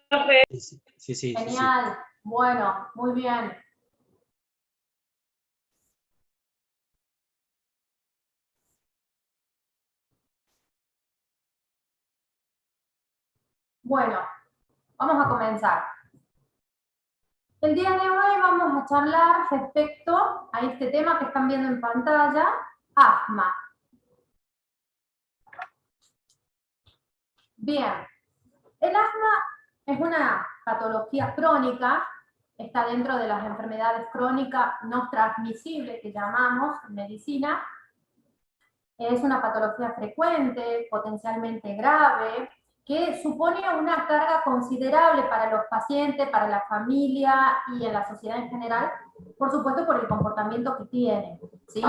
Sí, sí, sí. Genial. Bueno, muy bien. Bueno, vamos a comenzar. El día de hoy vamos a charlar respecto a este tema que están viendo en pantalla, asma. Bien, el asma es una patología crónica, está dentro de las enfermedades crónicas no transmisibles que llamamos en medicina. Es una patología frecuente, potencialmente grave, que supone una carga considerable para los pacientes, para la familia y en la sociedad en general, por supuesto por el comportamiento que tiene, ¿sí?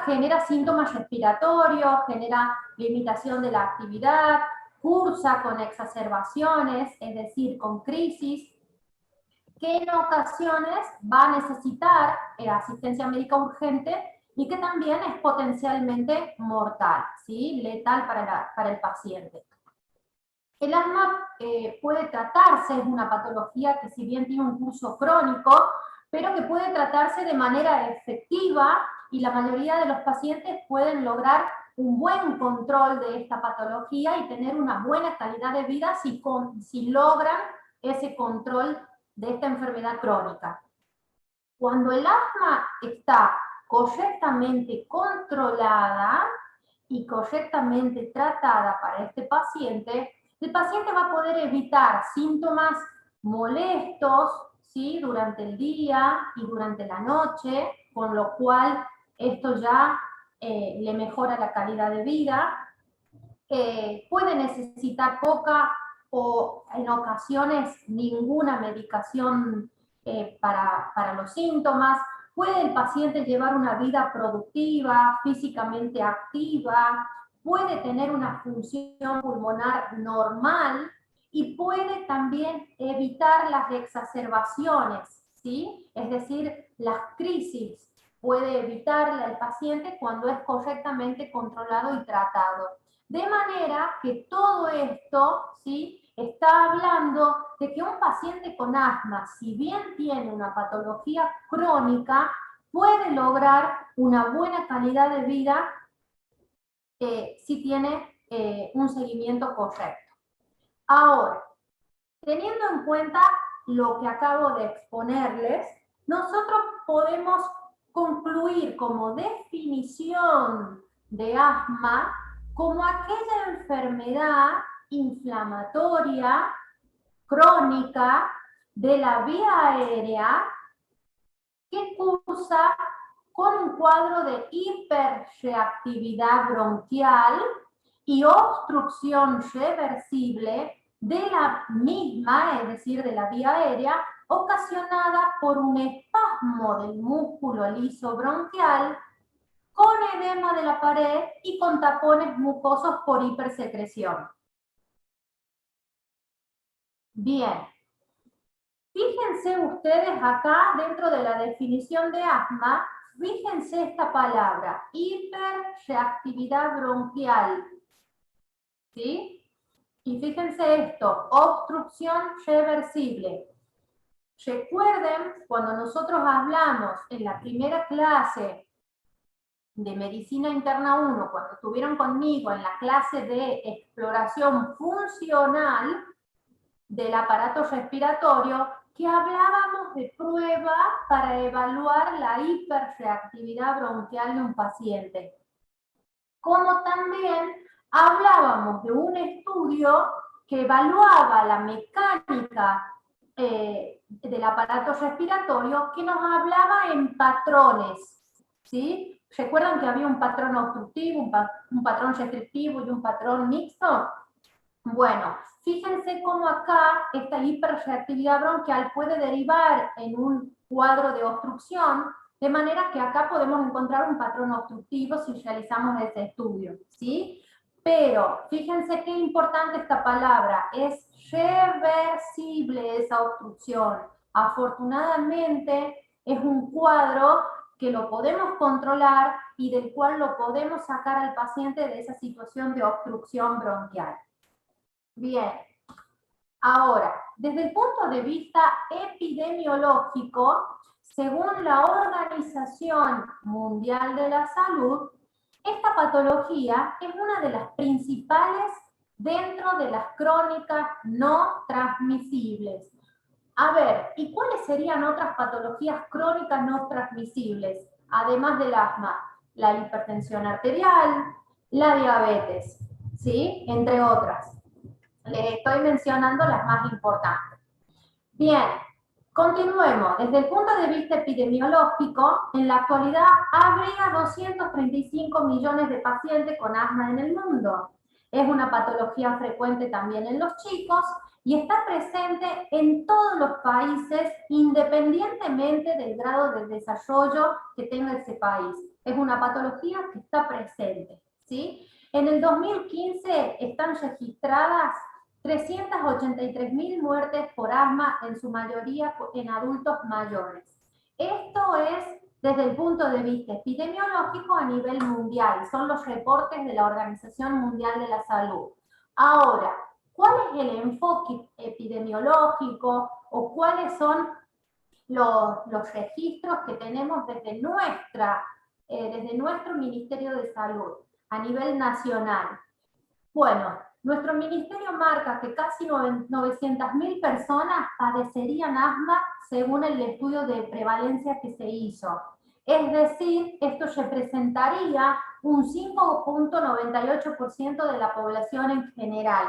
Genera síntomas respiratorios, genera limitación de la actividad, cursa con exacerbaciones, es decir, con crisis, que en ocasiones va a necesitar asistencia médica urgente y que también es potencialmente mortal, ¿sí? Letal para el paciente. El asma puede tratarse, es una patología que si bien tiene un curso crónico, pero que puede tratarse de manera efectiva y la mayoría de los pacientes pueden lograr un buen control de esta patología y tener una buena calidad de vida si logran ese control de esta enfermedad crónica. Cuando el asma está correctamente controlada y correctamente tratada para este paciente, el paciente va a poder evitar síntomas molestos, ¿sí? Durante el día y durante la noche, con lo cual esto ya le mejora la calidad de vida. Puede necesitar poca o en ocasiones ninguna medicación para los síntomas. Puede el paciente llevar una vida productiva, físicamente activa, puede tener una función pulmonar normal y puede también evitar las exacerbaciones, ¿sí? Es decir, las crisis puede evitarla el paciente cuando es correctamente controlado y tratado. De manera que todo esto, ¿sí?, está hablando de que un paciente con asma, si bien tiene una patología crónica, puede lograr una buena calidad de vida si tiene un seguimiento correcto. Ahora, teniendo en cuenta lo que acabo de exponerles, nosotros podemos concluir como definición de asma como aquella enfermedad inflamatoria crónica de la vía aérea que cursa con un cuadro de hiperreactividad bronquial y obstrucción reversible de la misma, es decir, de la vía aérea, ocasionada por un espasmo del músculo liso bronquial con edema de la pared y con tapones mucosos por hipersecreción. Bien, fíjense ustedes acá dentro de la definición de asma, fíjense esta palabra, hiperreactividad bronquial, ¿sí? Y fíjense esto, obstrucción reversible. Recuerden, cuando nosotros hablamos en la primera clase de Medicina Interna 1, cuando estuvieron conmigo en la clase de exploración funcional del aparato respiratorio, que hablábamos de prueba para evaluar la hiperreactividad bronquial de un paciente. Como también hablábamos de un estudio que evaluaba la mecánica del aparato respiratorio, que nos hablaba en patrones, ¿sí? ¿Recuerdan que había un patrón obstructivo, un patrón restrictivo y un patrón mixto? Bueno, fíjense cómo acá esta hiperreactividad bronquial puede derivar en un cuadro de obstrucción, de manera que acá podemos encontrar un patrón obstructivo si realizamos este estudio, ¿sí? Pero fíjense qué importante esta palabra, es reversible esa obstrucción. Afortunadamente es un cuadro que lo podemos controlar y del cual lo podemos sacar al paciente de esa situación de obstrucción bronquial. Bien, Ahora, desde el punto de vista epidemiológico, según la Organización Mundial de la Salud, esta patología es una de las principales dentro de las crónicas no transmisibles. A ver, ¿y cuáles serían otras patologías crónicas no transmisibles? Además del asma, la hipertensión arterial, la diabetes, ¿sí? Entre otras. Les estoy mencionando las más importantes. Bien, continuemos. Desde el punto de vista epidemiológico, en la actualidad habría 235 millones de pacientes con asma en el mundo. Es una patología frecuente también en los chicos y está presente en todos los países independientemente del grado de desarrollo que tenga ese país. Es una patología que está presente, ¿sí? En el 2015 están registradas 383.000 muertes por asma, en su mayoría en adultos mayores. Esto es desde el punto de vista epidemiológico a nivel mundial, son los reportes de la Organización Mundial de la Salud. Ahora, ¿cuál es el enfoque epidemiológico o cuáles son los registros que tenemos desde nuestro Ministerio de Salud a nivel nacional? Bueno, nuestro ministerio marca que casi 900.000 personas padecerían asma según el estudio de prevalencia que se hizo. Es decir, esto representaría un 5.98% de la población en general.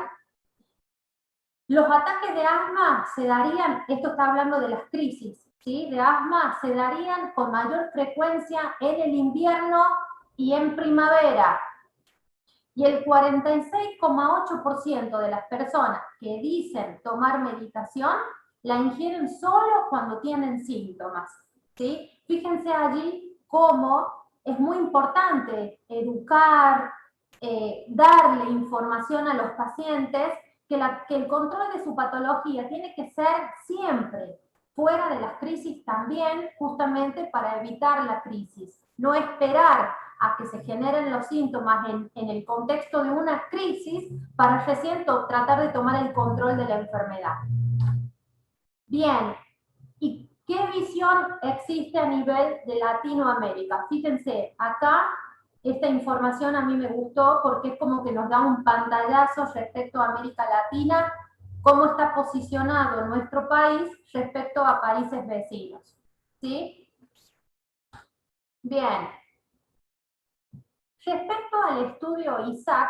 Los ataques de asma se darían, esto está hablando de las crisis, ¿sí? De asma se darían con mayor frecuencia en el invierno y en primavera. Y el 46,8% de las personas que dicen tomar medicación la ingieren solo cuando tienen síntomas, ¿sí? Fíjense allí cómo es muy importante educar, darle información a los pacientes que el control de su patología tiene que ser siempre fuera de las crisis también, justamente para evitar la crisis. No esperar a que se generen los síntomas en el contexto de una crisis para recién tratar de tomar el control de la enfermedad. Bien, ¿y qué visión existe a nivel de Latinoamérica? Fíjense, acá esta información a mí me gustó porque es como que nos da un pantallazo respecto a América Latina, cómo está posicionado nuestro país respecto a países vecinos, ¿sí? Bien. Respecto al estudio ISAC,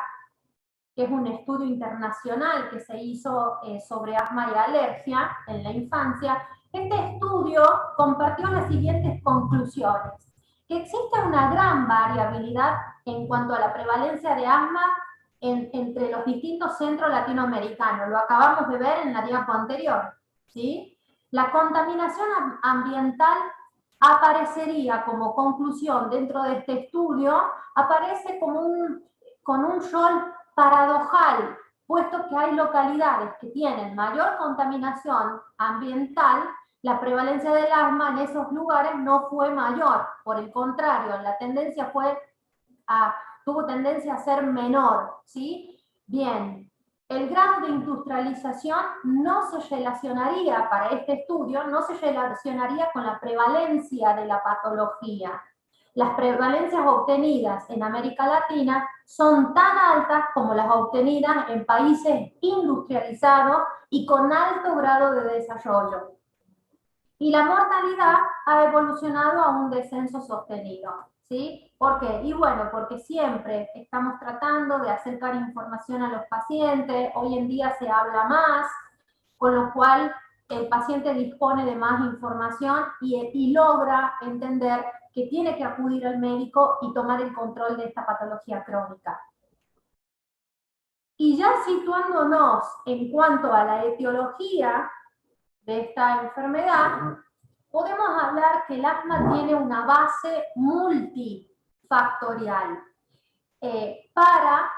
que es un estudio internacional que se hizo sobre asma y alergia en la infancia, este estudio compartió las siguientes conclusiones: que existe una gran variabilidad en cuanto a la prevalencia de asma entre los distintos centros latinoamericanos. Lo acabamos de ver en la diapo anterior, ¿sí? La contaminación ambiental aparecería como conclusión dentro de este estudio, aparece como con un rol paradojal, puesto que hay localidades que tienen mayor contaminación ambiental, la prevalencia del asma en esos lugares no fue mayor, por el contrario, la tendencia tuvo tendencia a ser menor, ¿sí? Bien, el grado de industrialización no se relacionaría, para este estudio, no se relacionaría con la prevalencia de la patología. Las prevalencias obtenidas en América Latina son tan altas como las obtenidas en países industrializados y con alto grado de desarrollo. Y la mortalidad ha evolucionado a un descenso sostenido, ¿sí? ¿Por qué? Y bueno, porque siempre estamos tratando de acercar información a los pacientes, hoy en día se habla más, con lo cual el paciente dispone de más información y logra entender que tiene que acudir al médico y tomar el control de esta patología crónica. Y ya situándonos en cuanto a la etiología de esta enfermedad, podemos hablar que el asma tiene una base multifactorial para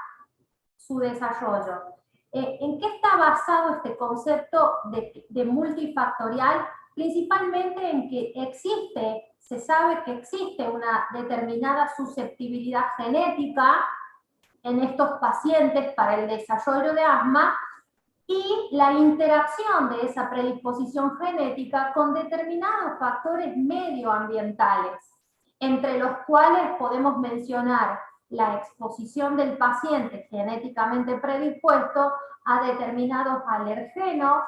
su desarrollo. ¿En qué está basado este concepto de multifactorial? Principalmente en que se sabe que existe una determinada susceptibilidad genética en estos pacientes para el desarrollo de asma, y la interacción de esa predisposición genética con determinados factores medioambientales, entre los cuales podemos mencionar la exposición del paciente genéticamente predispuesto a determinados alergenos,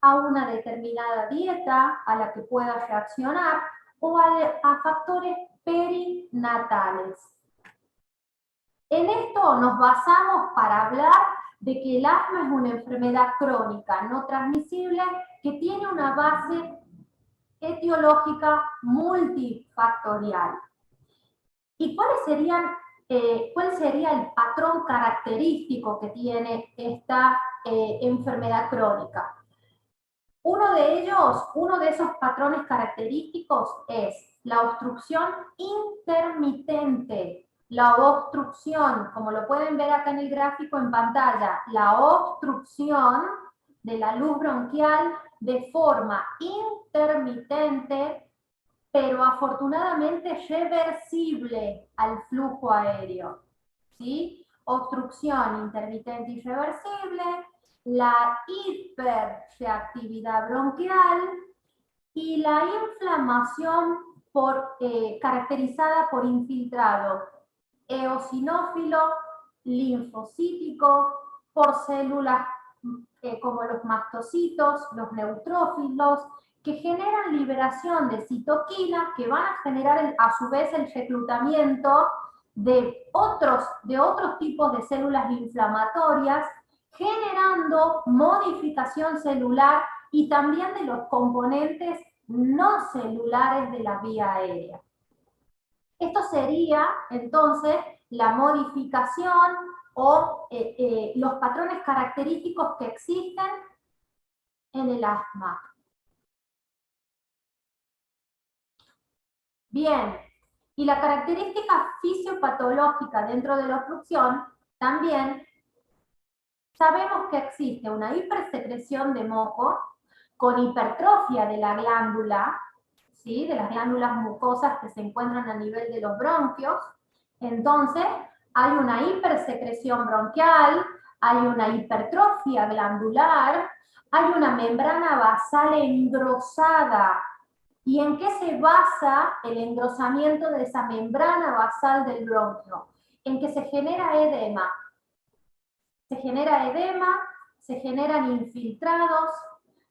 a una determinada dieta a la que pueda reaccionar o a factores perinatales. En esto nos basamos para hablar de que el asma es una enfermedad crónica no transmisible que tiene una base etiológica multifactorial. ¿Y cuál sería el patrón característico que tiene esta enfermedad crónica? Uno de esos patrones característicos es la obstrucción intermitente. La obstrucción, como lo pueden ver acá en el gráfico en pantalla, la obstrucción de la luz bronquial de forma intermitente, pero afortunadamente reversible al flujo aéreo, ¿sí? Obstrucción intermitente y reversible, la hiperreactividad bronquial y la inflamación caracterizada por infiltrado eosinófilo, linfocítico, por células como los mastocitos, los neutrófilos, que generan liberación de citoquinas que van a generar a su vez el reclutamiento de otros tipos de células inflamatorias, generando modificación celular y también de los componentes no celulares de la vía aérea. Esto sería entonces la modificación o los patrones característicos que existen en el asma. Bien, y la característica fisiopatológica dentro de la obstrucción, también sabemos que existe una hipersecreción de moco con hipertrofia de la glándula, ¿sí? De las glándulas mucosas que se encuentran a nivel de los bronquios. Entonces, hay una hipersecreción bronquial, hay una hipertrofia glandular, hay una membrana basal engrosada. ¿Y en qué se basa el engrosamiento de esa membrana basal del bronquio? En que se genera edema. Se genera edema, se generan infiltrados,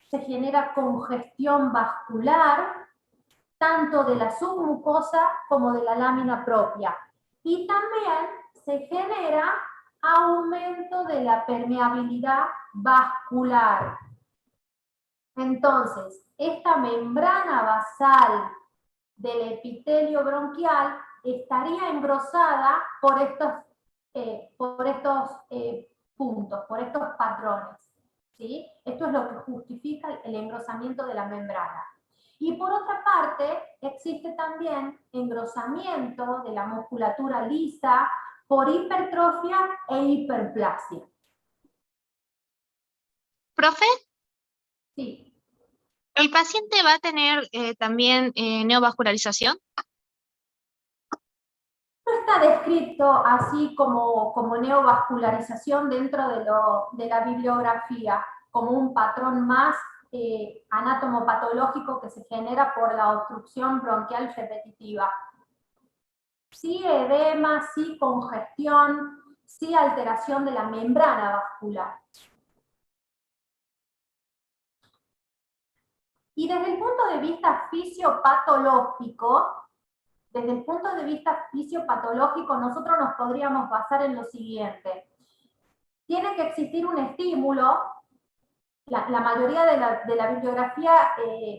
se genera congestión vascular, tanto de la submucosa como de la lámina propia. Y también se genera aumento de la permeabilidad vascular. Entonces, esta membrana basal del epitelio bronquial estaría engrosada por estos puntos, por estos patrones, ¿sí? Esto es lo que justifica el engrosamiento de la membrana. Y por otra parte, existe también engrosamiento de la musculatura lisa por hipertrofia e hiperplasia. ¿Profe? Sí. ¿El paciente va a tener también neovascularización? No está descrito así como neovascularización dentro de la bibliografía, como un patrón más anatomopatológico que se genera por la obstrucción bronquial repetitiva. Sí edema, sí congestión, sí alteración de la membrana vascular. Y desde el punto de vista fisiopatológico, nosotros nos podríamos basar en lo siguiente. Tiene que existir un estímulo. La mayoría de la bibliografía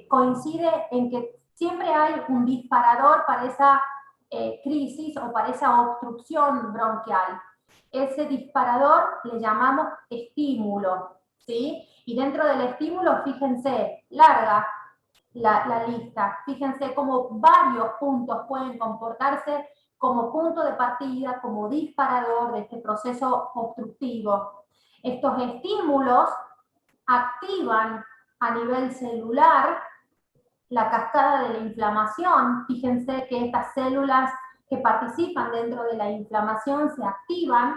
coincide en que siempre hay un disparador para esa crisis o para esa obstrucción bronquial. Ese disparador le llamamos estímulo, ¿sí? Y dentro del estímulo, fíjense, larga la lista. Fíjense cómo varios puntos pueden comportarse como punto de partida, como disparador de este proceso obstructivo. Estos estímulos activan a nivel celular la cascada de la inflamación. Fíjense que estas células que participan dentro de la inflamación se activan.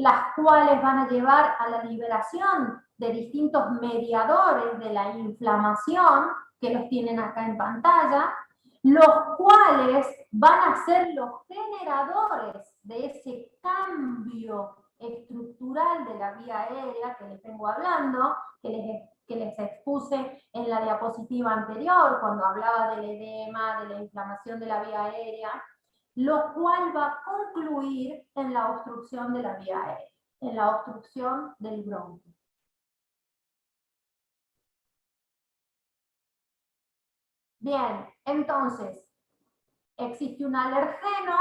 las cuales van a llevar a la liberación de distintos mediadores de la inflamación, que los tienen acá en pantalla, los cuales van a ser los generadores de ese cambio estructural de la vía aérea que les vengo hablando, que les expuse en la diapositiva anterior, cuando hablaba del edema, de la inflamación de la vía aérea, lo cual va a concluir en la obstrucción de la vía aérea, en la obstrucción del bronquio. Bien, entonces, existe un alergeno,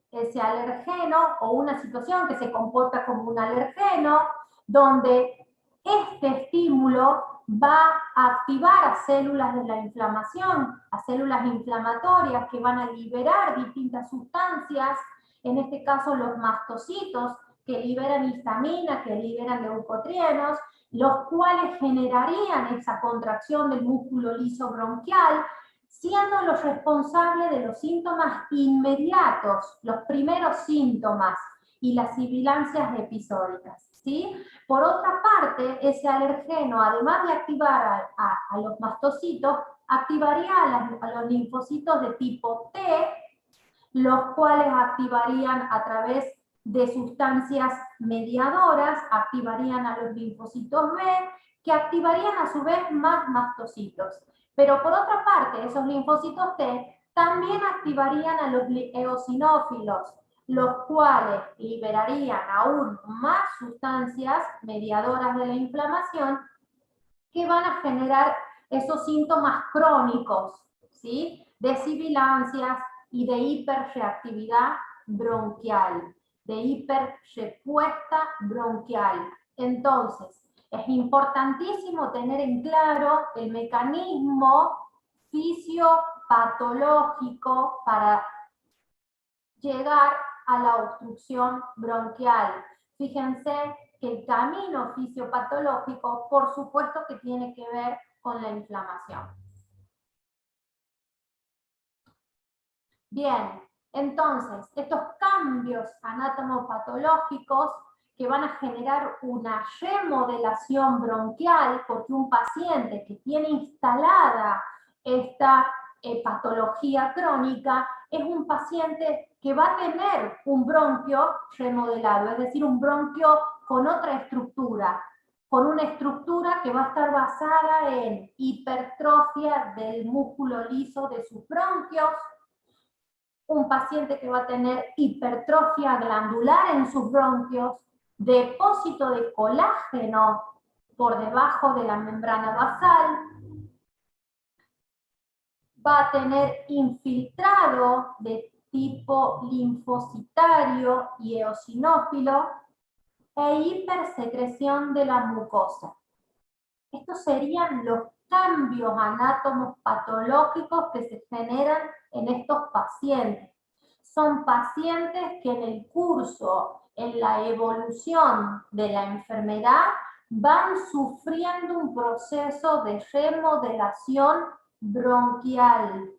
ese alergeno o una situación que se comporta como un alergeno, donde este estímulo va a activar a células de la inflamación, a células inflamatorias que van a liberar distintas sustancias, en este caso los mastocitos, que liberan histamina, que liberan leucotrienos, los cuales generarían esa contracción del músculo liso bronquial, siendo los responsables de los síntomas inmediatos, los primeros síntomas y las sibilancias episódicas, ¿sí? Por otra parte, ese alergeno, además de activar a los mastocitos, activaría a los linfocitos de tipo T, los cuales activarían a través de sustancias mediadoras, activarían a los linfocitos B, que activarían a su vez más mastocitos. Pero por otra parte, esos linfocitos T también activarían a los eosinófilos, los cuales liberarían aún más sustancias mediadoras de la inflamación que van a generar esos síntomas crónicos, ¿sí? De sibilancias y de hiperreactividad bronquial, de hiperrespuesta bronquial. Entonces, es importantísimo tener en claro el mecanismo fisiopatológico para llegar a la obstrucción bronquial. Fíjense que el camino fisiopatológico, por supuesto que tiene que ver con la inflamación. Bien, entonces, estos cambios anatomopatológicos que van a generar una remodelación bronquial, porque un paciente que tiene instalada esta patología crónica es un paciente que va a tener un bronquio remodelado, es decir, un bronquio con otra estructura, con una estructura que va a estar basada en hipertrofia del músculo liso de sus bronquios, un paciente que va a tener hipertrofia glandular en sus bronquios, depósito de colágeno por debajo de la membrana basal, va a tener infiltrado de tipo linfocitario y eosinófilo e hipersecreción de la mucosa. Estos serían los cambios anátomos patológicos que se generan en estos pacientes. Son pacientes que en el curso, en la evolución de la enfermedad, van sufriendo un proceso de remodelación bronquial.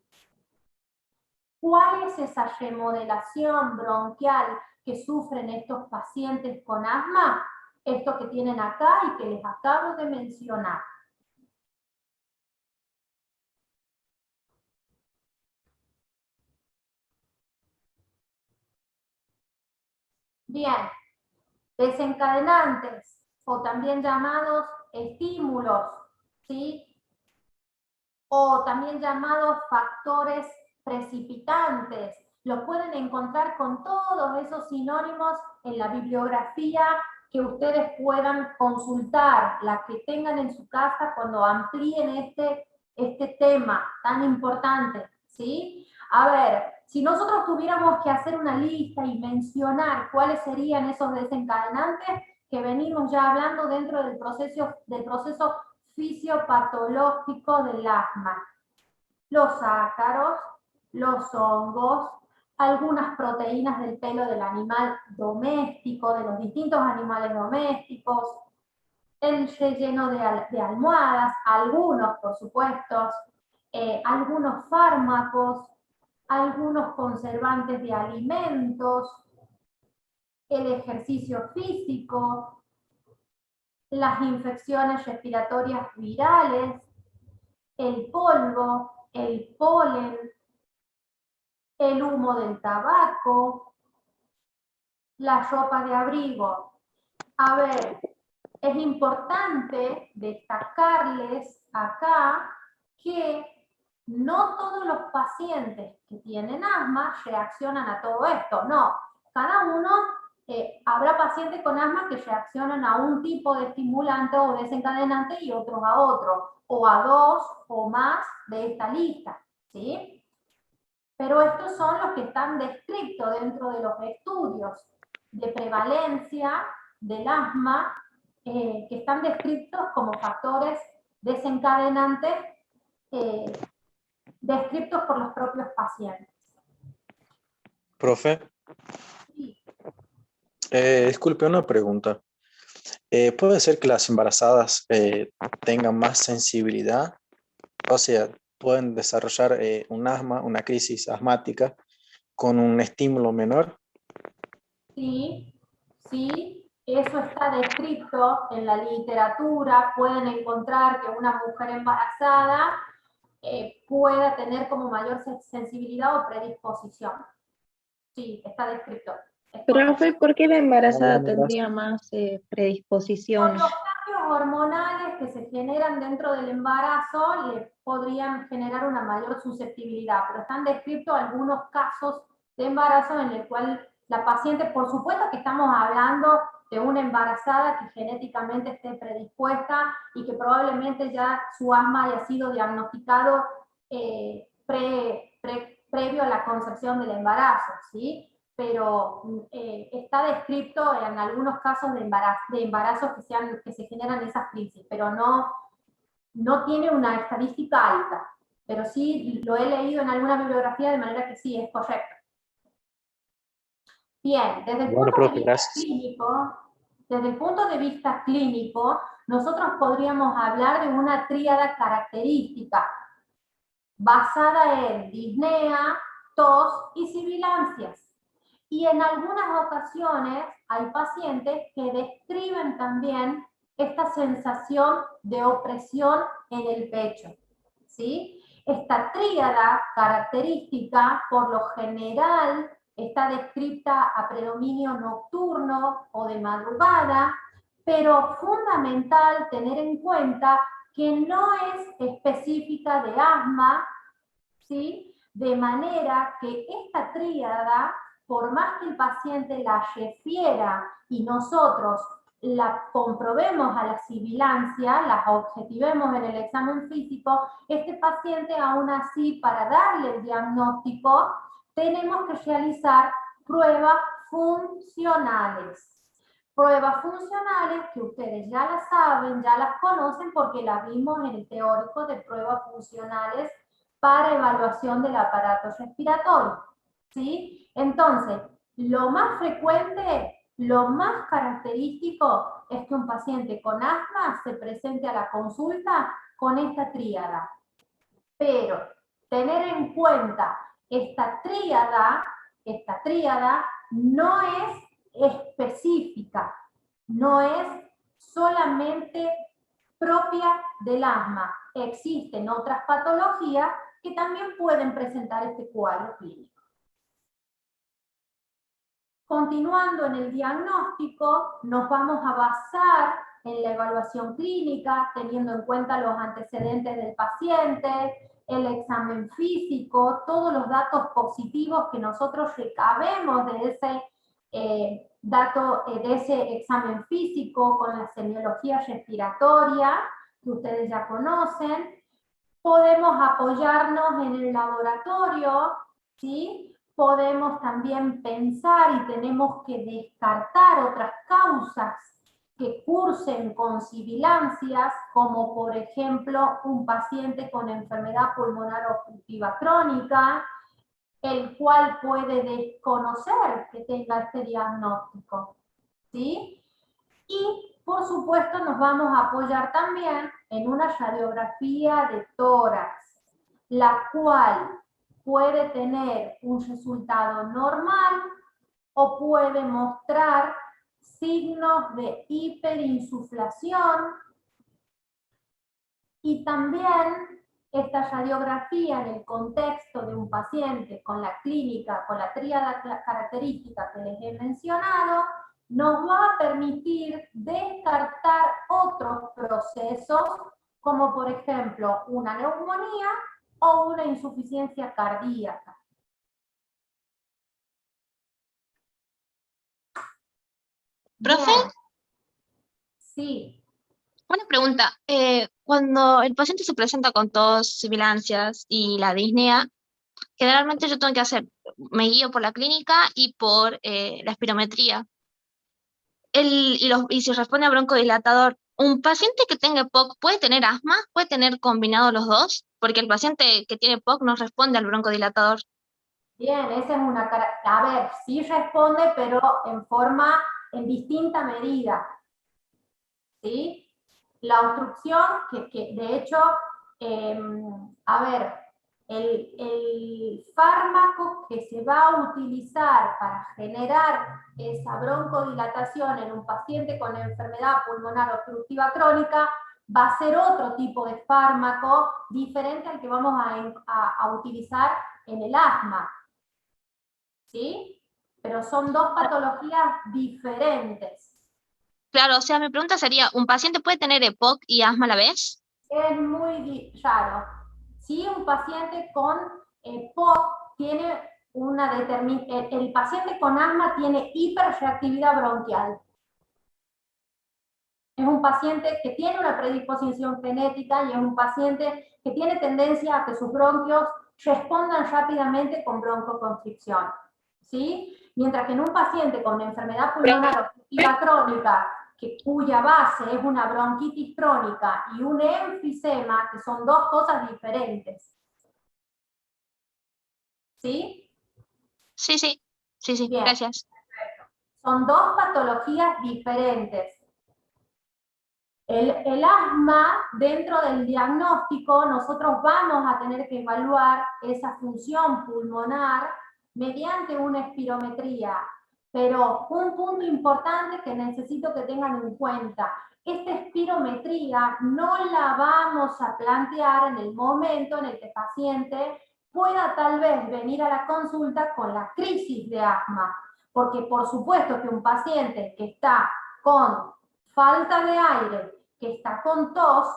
¿Cuál es esa remodelación bronquial que sufren estos pacientes con asma? Esto que tienen acá y que les acabo de mencionar. Bien, desencadenantes o también llamados estímulos, ¿sí? O también llamados factores precipitantes. Los pueden encontrar con todos esos sinónimos en la bibliografía que ustedes puedan consultar, la que tengan en su casa cuando amplíen este tema tan importante, ¿sí? A ver, si nosotros tuviéramos que hacer una lista y mencionar cuáles serían esos desencadenantes que venimos ya hablando dentro del proceso fisiopatológico del asma. Los ácaros, los hongos, algunas proteínas del pelo del animal doméstico, de los distintos animales domésticos, el relleno de almohadas, algunos por supuesto, algunos fármacos, algunos conservantes de alimentos, el ejercicio físico, las infecciones respiratorias virales, el polvo, el polen, el humo del tabaco, la ropa de abrigo. A ver, es importante destacarles acá que no todos los pacientes que tienen asma reaccionan a todo esto, no. Cada uno, habrá pacientes con asma que reaccionan a un tipo de estimulante o desencadenante y otros a otro, o a dos o más de esta lista, ¿sí? Pero estos son los que están descritos dentro de los estudios de prevalencia del asma, que están descritos como factores desencadenantes descritos por los propios pacientes. Profe, Sí. disculpe una pregunta. ¿Puede ser que las embarazadas tengan más sensibilidad? O sea, pueden desarrollar un asma, una crisis asmática con un estímulo menor. Sí, sí, eso está descrito en la literatura. Pueden encontrar que una mujer embarazada pueda tener como mayor sensibilidad o predisposición. Sí, está descrito. Profe, ¿por qué la embarazada Bueno, tendría más Por predisposición? los cambios hormonales que se generan dentro del embarazo, le podrían generar una mayor susceptibilidad, pero están descritos algunos casos de embarazo en el cual la paciente, por supuesto que estamos hablando de una embarazada que genéticamente esté predispuesta y que probablemente ya su asma haya sido diagnosticado previo a la concepción del embarazo, ¿sí? Pero está descrito en algunos casos de embarazos que se generan esas crisis, pero no tiene una estadística alta, pero sí lo he leído en alguna bibliografía de manera que sí, es correcto. Bien, Bueno, profe, gracias. desde el punto de vista clínico, nosotros podríamos hablar de una tríada característica basada en disnea, tos y sibilancias. Y en algunas ocasiones hay pacientes que describen también esta sensación de opresión en el pecho, ¿sí? Esta tríada característica, por lo general, está descrita a predominio nocturno o de madrugada, pero fundamental tener en cuenta que no es específica de asma, ¿sí? De manera que esta tríada, por más que el paciente la refiera y nosotros la comprobemos a la sibilancia, las objetivemos en el examen físico, este paciente aún así, para darle el diagnóstico, tenemos que realizar pruebas funcionales. Pruebas funcionales que ustedes ya las saben, ya las conocen porque las vimos en el teórico de pruebas funcionales para evaluación del aparato respiratorio, ¿sí? Entonces, lo más frecuente, lo más característico es que un paciente con asma se presente a la consulta con esta tríada. Pero tener en cuenta esta tríada no es específica, no es solamente propia del asma. Existen otras patologías que también pueden presentar este cuadro clínico. Continuando en el diagnóstico, nos vamos a basar en la evaluación clínica, teniendo en cuenta los antecedentes del paciente, el examen físico, todos los datos positivos que nosotros recabemos de ese de ese examen físico con la semiología respiratoria, que ustedes ya conocen. Podemos apoyarnos en el laboratorio, ¿sí? Podemos también pensar y tenemos que descartar otras causas que cursen con sibilancias, como por ejemplo un paciente con enfermedad pulmonar obstructiva crónica, el cual puede desconocer que tenga este diagnóstico, ¿sí? Y, por supuesto, nos vamos a apoyar también en una radiografía de tórax, la cual puede tener un resultado normal o puede mostrar signos de hiperinsuflación, y también esta radiografía en el contexto de un paciente con la clínica, con la tríada característica que les he mencionado, nos va a permitir descartar otros procesos, como por ejemplo una neumonía o una insuficiencia cardíaca. ¿Profe? Bien. Sí. Una pregunta. Cuando el paciente se presenta con tos, sibilancias y la disnea, generalmente yo tengo que me guío por la clínica y por la espirometría. Y si responde a broncodilatador, ¿un paciente que tenga EPOC puede tener asma? ¿Puede tener combinado los dos? Porque el paciente que tiene EPOC no responde al broncodilatador. Bien, esa es una cara. A ver, sí responde, pero en distinta medida. ¿Sí? La obstrucción, que de hecho, a ver, el fármaco que se va a utilizar para generar esa broncodilatación en un paciente con enfermedad pulmonar obstructiva crónica va a ser otro tipo de fármaco diferente al que vamos a utilizar en el asma. ¿Sí? Pero son dos patologías diferentes. Claro, o sea, mi pregunta sería, ¿un paciente puede tener EPOC y asma a la vez? Es muy raro. Si un paciente con POC tiene el paciente con asma tiene hiperreactividad bronquial. Es un paciente que tiene una predisposición genética y es un paciente que tiene tendencia a que sus bronquios respondan rápidamente con broncoconstricción. ¿Sí? Mientras que en un paciente con enfermedad pulmonar obstructiva crónica, cuya base es una bronquitis crónica y un enfisema, que son dos cosas diferentes. ¿Sí? Sí, Bien. gracias. Son dos patologías diferentes. El asma, dentro del diagnóstico, nosotros vamos a tener que evaluar esa función pulmonar mediante una espirometría. Pero un punto importante que necesito que tengan en cuenta, esta espirometría no la vamos a plantear en el momento en el que el paciente pueda tal vez venir a la consulta con la crisis de asma. Porque por supuesto que un paciente que está con falta de aire, que está con tos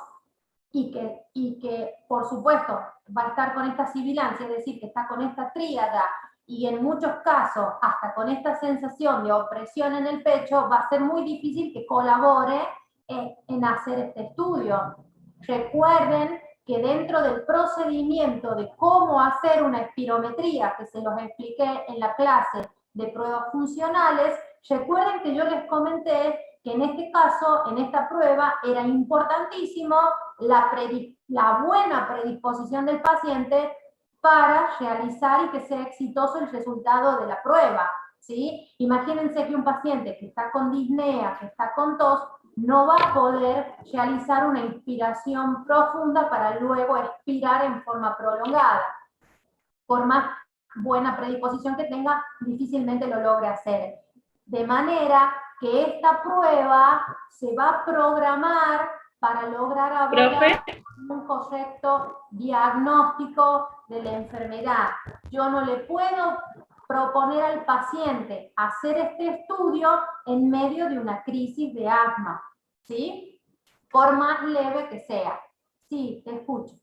y que por supuesto va a estar con esta sibilancia, es decir, que está con esta tríada y en muchos casos hasta con esta sensación de opresión en el pecho, va a ser muy difícil que colabore en hacer este estudio. Recuerden que dentro del procedimiento de cómo hacer una espirometría, que se los expliqué en la clase de pruebas funcionales, recuerden que yo les comenté que en este caso, en esta prueba, era importantísimo la buena predisposición del paciente para realizar y que sea exitoso el resultado de la prueba. ¿Sí? Imagínense que un paciente que está con disnea, que está con tos, no va a poder realizar una inspiración profunda para luego expirar en forma prolongada. Por más buena predisposición que tenga, difícilmente lo logre hacer. De manera que esta prueba se va a programar para lograr abordar un correcto diagnóstico de la enfermedad. Yo no le puedo proponer al paciente hacer este estudio en medio de una crisis de asma, ¿sí? Por más leve que sea. Sí, te escucho.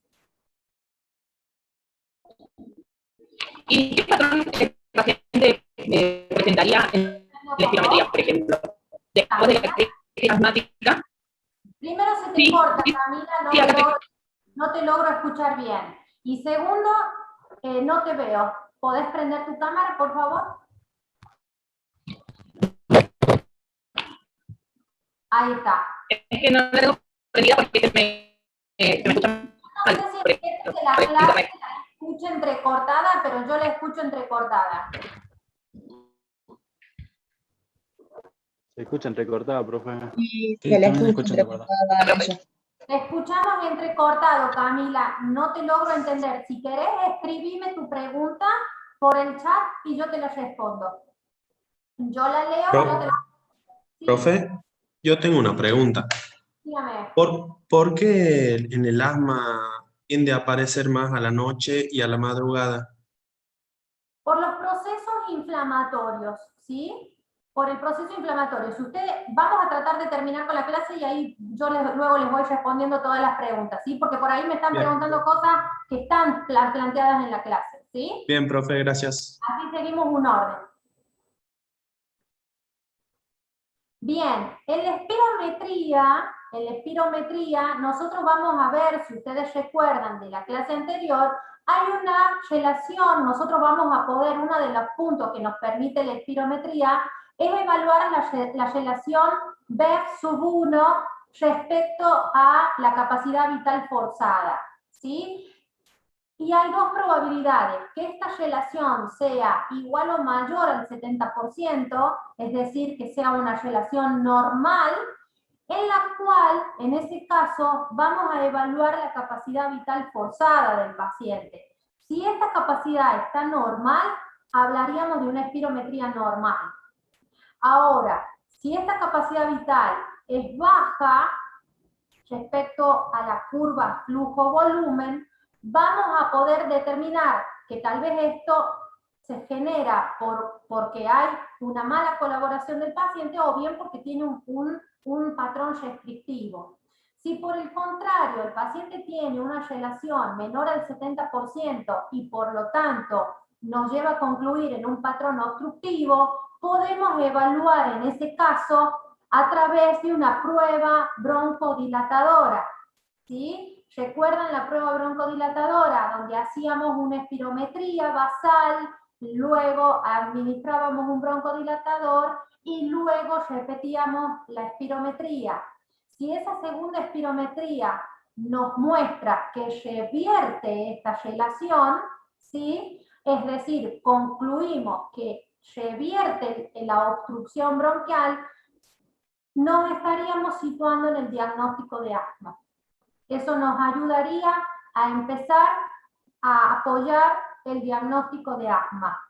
¿Y qué patrón el paciente presentaría en la espirometría, por ejemplo? Después de la crisis asmática. Primero se te corta, Camila, no te logro escuchar bien. Y segundo, no te veo. ¿Podés prender tu cámara, por favor? Ahí está. Es que no la tengo prendida porque se me escucha mal. No sé si es que la clase la escucho entrecortada, pero yo la escucho entrecortada. Se escucha entrecortada, profe. Sí, se le escucha entrecortada. Te escuchamos entrecortado, Camila. No te logro entender. Si querés, escribime tu pregunta por el chat y yo te la respondo. Yo la leo, Pro- no te la... Sí, Profe, yo tengo una pregunta. dígame. ¿Por qué en el asma tiende a aparecer más a la noche y a la madrugada? Por los procesos inflamatorios, ¿sí? Por el proceso inflamatorio. Si ustedes, vamos a tratar de terminar con la clase y ahí yo luego les voy respondiendo todas las preguntas, ¿sí? Porque por ahí me están Bien. preguntando cosas que están planteadas en la clase, ¿sí? Bien, profe, gracias. Así seguimos un orden. Bien, en la espirometría, nosotros vamos a ver, si ustedes recuerdan de la clase anterior, hay una relación, nosotros vamos a poder, uno de los puntos que nos permite la espirometría es evaluar la relación B/1 respecto a la capacidad vital forzada, ¿sí? Y hay dos probabilidades, que esta relación sea igual o mayor al 70%, es decir, que sea una relación normal, en la cual, en ese caso, vamos a evaluar la capacidad vital forzada del paciente. Si esta capacidad está normal, hablaríamos de una espirometría normal. Ahora, si esta capacidad vital es baja respecto a la curva flujo-volumen, vamos a poder determinar que tal vez esto se genera porque hay una mala colaboración del paciente o bien porque tiene un patrón restrictivo. Si por el contrario el paciente tiene una relación menor al 70% y por lo tanto nos lleva a concluir en un patrón obstructivo, podemos evaluar en ese caso a través de una prueba broncodilatadora, ¿sí? ¿Recuerdan la prueba broncodilatadora donde hacíamos una espirometría basal, luego administrábamos un broncodilatador y luego repetíamos la espirometría? Si esa segunda espirometría nos muestra que revierte esta relación, ¿sí? Es decir, concluimos que revierte la obstrucción bronquial, nos estaríamos situando en el diagnóstico de asma. Eso nos ayudaría a empezar a apoyar el diagnóstico de asma.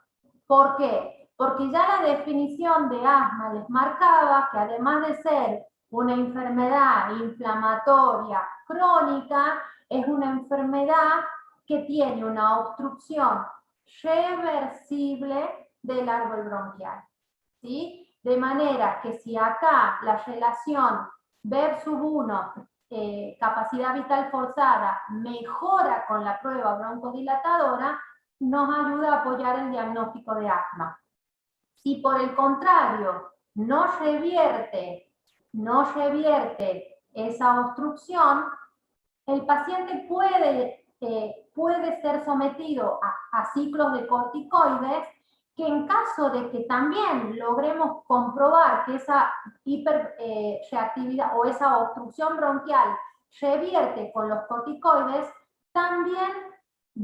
¿Por qué? Porque ya la definición de asma les marcaba que además de ser una enfermedad inflamatoria crónica, es una enfermedad que tiene una obstrucción reversible del árbol bronquial, ¿sí? De manera que si acá la relación B/1, capacidad vital forzada, mejora con la prueba broncodilatadora, nos ayuda a apoyar el diagnóstico de asma. Si por el contrario no revierte esa obstrucción, el paciente puede ser sometido a ciclos de corticoides que en caso de que también logremos comprobar que esa hiperreactividad o esa obstrucción bronquial revierte con los corticoides, también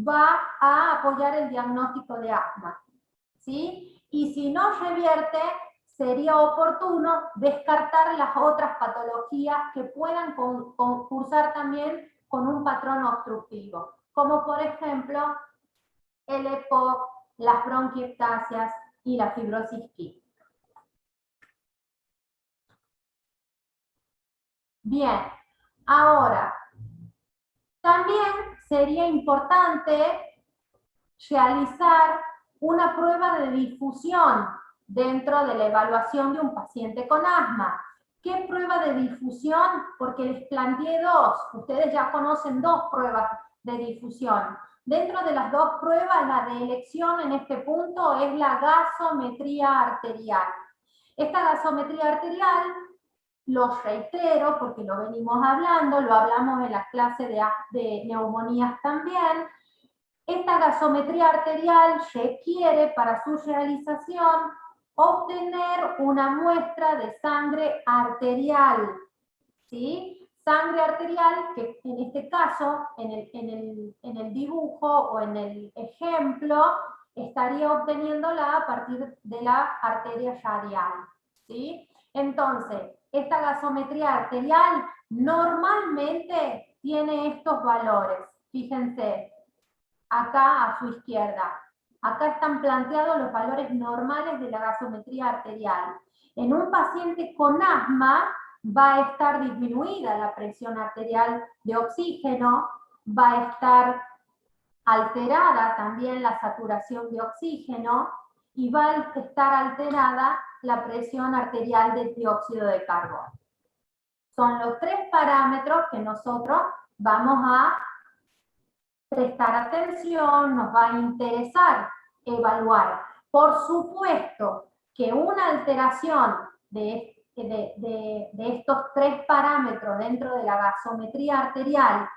va a apoyar el diagnóstico de asma, ¿sí? Y si no revierte, sería oportuno descartar las otras patologías que puedan concursar también con un patrón obstructivo, como por ejemplo el EPOC, las bronquiectasias y la fibrosis quística. Bien, ahora, también sería importante realizar una prueba de difusión dentro de la evaluación de un paciente con asma. ¿Qué prueba de difusión? Porque les planteé dos, ustedes ya conocen dos pruebas de difusión. Dentro de las dos pruebas, la de elección en este punto es la gasometría arterial. Esta gasometría arterial, lo reitero porque lo venimos hablando, lo hablamos en la clase de neumonías también. Esta gasometría arterial requiere para su realización obtener una muestra de sangre arterial, ¿sí? Sangre arterial que en este caso, en el dibujo o en el ejemplo, estaría obteniéndola a partir de la arteria radial, ¿sí? Entonces, esta gasometría arterial normalmente tiene estos valores. Fíjense, acá a su izquierda. Acá están planteados los valores normales de la gasometría arterial. En un paciente con asma va a estar disminuida la presión arterial de oxígeno, va a estar alterada también la saturación de oxígeno y va a estar alterada la presión arterial de dióxido de carbono. Son los 3 parámetros que nosotros vamos a prestar atención, nos va a interesar evaluar. Por supuesto que una alteración de estos 3 parámetros dentro de la gasometría arterial,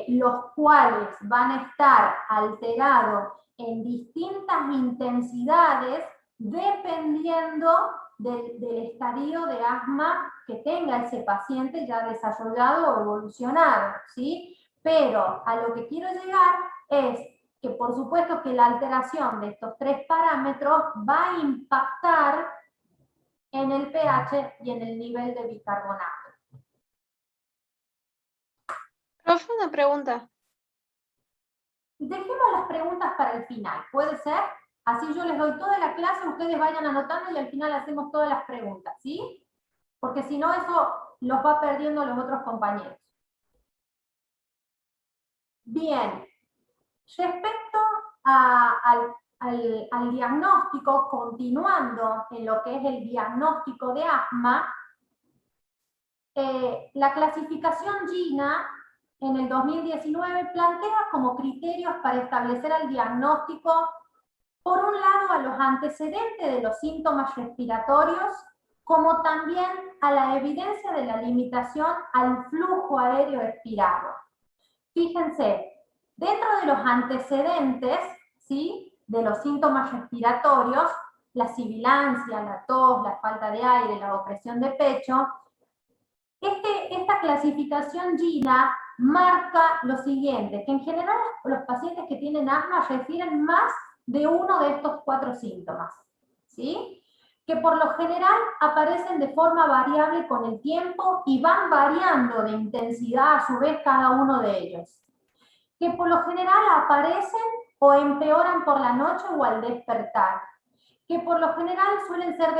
los cuales van a estar alterados en distintas intensidades dependiendo del estadio de asma que tenga ese paciente ya desarrollado o evolucionado, ¿sí? Pero a lo que quiero llegar es que por supuesto que la alteración de estos 3 parámetros va a impactar en el pH y en el nivel de bicarbonato. Profe, una pregunta. Dejemos las preguntas para el final, ¿puede ser? Así yo les doy toda la clase, ustedes vayan anotando y al final hacemos todas las preguntas, ¿sí? Porque si no, eso los va perdiendo los otros compañeros. Bien, respecto al diagnóstico, continuando en lo que es el diagnóstico de asma, la clasificación GINA en el 2019 plantea como criterios para establecer el diagnóstico, por un lado, a los antecedentes de los síntomas respiratorios, como también a la evidencia de la limitación al flujo aéreo expirado. Fíjense, dentro de los antecedentes, ¿sí?, de los síntomas respiratorios, la sibilancia, la tos, la falta de aire, la opresión de pecho, esta clasificación GINA marca lo siguiente, que en general los pacientes que tienen asma refieren más de uno de estos 4 síntomas, ¿sí?, que por lo general aparecen de forma variable con el tiempo y van variando de intensidad a su vez cada uno de ellos, que por lo general aparecen o empeoran por la noche o al despertar, que por lo general suelen ser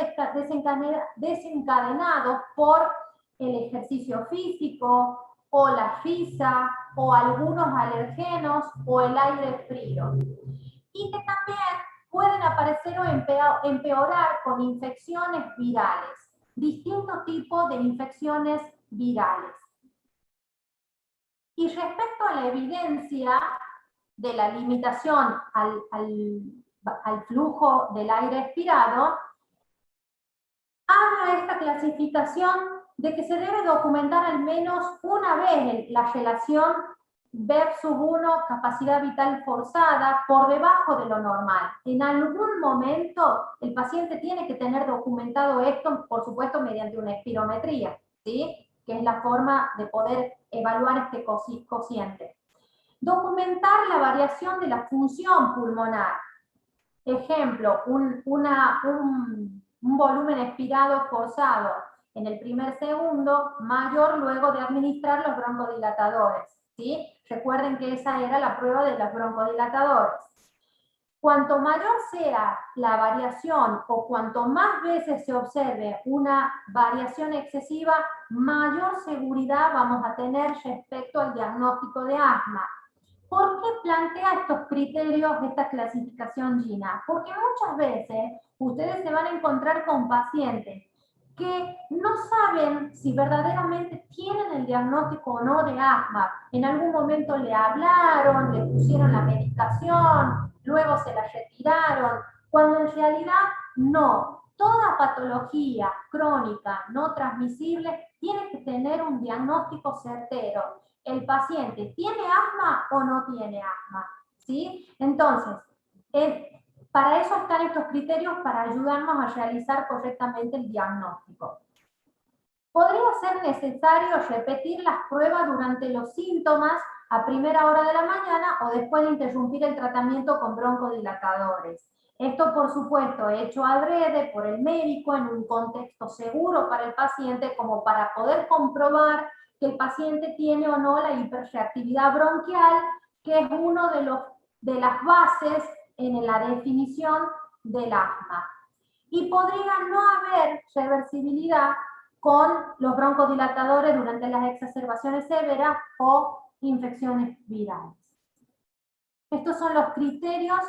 desencadenados por el ejercicio físico, o la risa, o algunos alergenos, o el aire frío. Y que también pueden aparecer o empeorar con infecciones virales, distintos tipos de infecciones virales. Y respecto a la evidencia de la limitación al flujo del aire expirado, habla esta clasificación de que se debe documentar al menos una vez la relación versus 1 capacidad vital forzada por debajo de lo normal. En algún momento el paciente tiene que tener documentado esto, por supuesto mediante una espirometría, ¿sí?, que es la forma de poder evaluar este cociente. Documentar la variación de la función pulmonar. Ejemplo, un volumen expirado forzado en el primer segundo, mayor luego de administrar los broncodilatadores, ¿sí? Recuerden que esa era la prueba de los broncodilatadores. Cuanto mayor sea la variación o cuanto más veces se observe una variación excesiva, mayor seguridad vamos a tener respecto al diagnóstico de asma. ¿Por qué plantea estos criterios de esta clasificación GINA? Porque muchas veces ustedes se van a encontrar con pacientes que no saben si verdaderamente tienen el diagnóstico o no de asma. En algún momento le hablaron, le pusieron la medicación, luego se la retiraron, cuando en realidad no. Toda patología crónica no transmisible tiene que tener un diagnóstico certero. ¿El paciente tiene asma o no tiene asma? ¿Sí? Entonces, para eso están estos criterios para ayudarnos a realizar correctamente el diagnóstico. Podría ser necesario repetir las pruebas durante los síntomas a primera hora de la mañana o después de interrumpir el tratamiento con broncodilatadores. Esto, por supuesto, hecho adrede por el médico en un contexto seguro para el paciente, como para poder comprobar que el paciente tiene o no la hiperreactividad bronquial, que es uno de los de las bases en la definición del asma. Y podría no haber reversibilidad con los broncodilatadores durante las exacerbaciones severas o infecciones virales. Estos son los criterios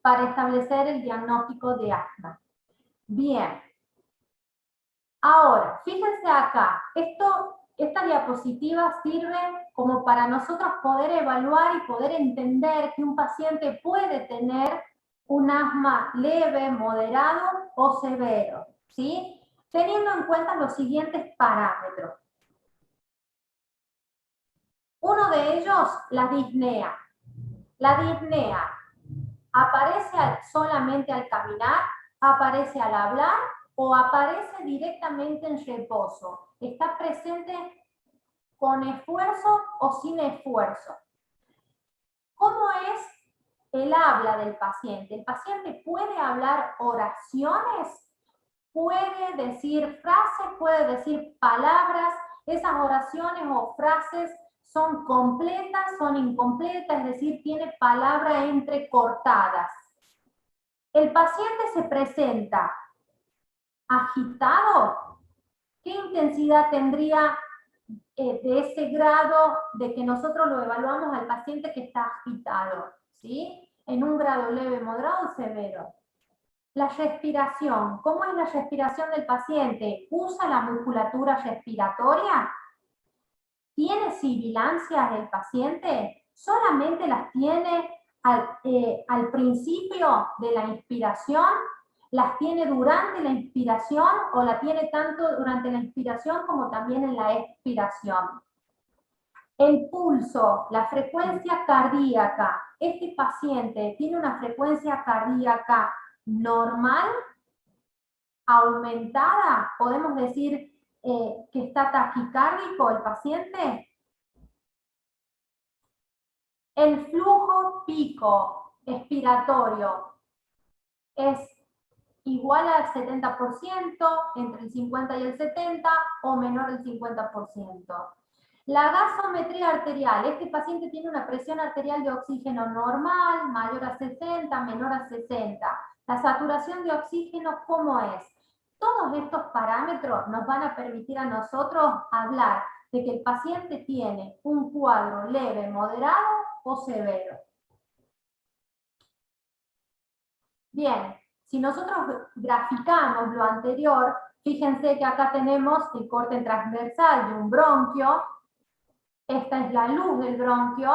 para establecer el diagnóstico de asma. Bien. Ahora, fíjense acá, esta diapositiva sirve como para nosotros poder evaluar y poder entender que un paciente puede tener un asma leve, moderado o severo, ¿sí? Teniendo en cuenta los siguientes parámetros. Uno de ellos, la disnea. La disnea aparece solamente al caminar, aparece al hablar o aparece directamente en reposo. Está presente con esfuerzo o sin esfuerzo. ¿Cómo es el habla del paciente? ¿El paciente puede hablar oraciones? ¿Puede decir frases? ¿Puede decir palabras? Esas oraciones o frases son completas, son incompletas, es decir, tiene palabras entrecortadas. El paciente se presenta agitado. ¿Qué intensidad tendría de ese grado de que nosotros lo evaluamos al paciente que está agitado? ¿Sí? En un grado leve, moderado o severo. La respiración. ¿Cómo es la respiración del paciente? ¿Usa la musculatura respiratoria? ¿Tiene sibilancias el paciente? ¿Solamente las tiene al principio de la inspiración? ¿Las tiene durante la inspiración o la tiene tanto durante la inspiración como también en la expiración? El pulso, la frecuencia cardíaca. ¿Este paciente tiene una frecuencia cardíaca normal, aumentada? ¿Podemos decir que está taquicárdico el paciente? El flujo pico expiratorio es igual al 70%, entre el 50 y el 70 o menor del 50%. La gasometría arterial, este paciente tiene una presión arterial de oxígeno normal, mayor a 60, menor a 60. La saturación de oxígeno, ¿cómo es? Todos estos parámetros nos van a permitir a nosotros hablar de que el paciente tiene un cuadro leve, moderado o severo. Bien, si nosotros graficamos lo anterior, fíjense que acá tenemos el corte transversal de un bronquio. Esta es la luz del bronquio.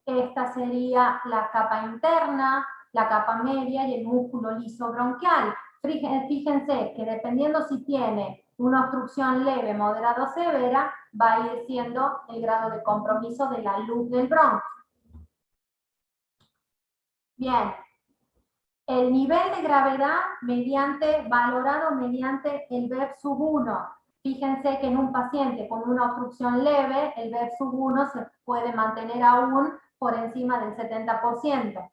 Esta sería la capa interna, la capa media y el músculo liso bronquial. Fíjense que dependiendo si tiene una obstrucción leve, moderada o severa, va a ir siendo el grado de compromiso de la luz del bronquio. Bien. El nivel de gravedad valorado mediante el BEP-1. Fíjense que en un paciente con una obstrucción leve, el BEP-1 se puede mantener aún por encima del 70%.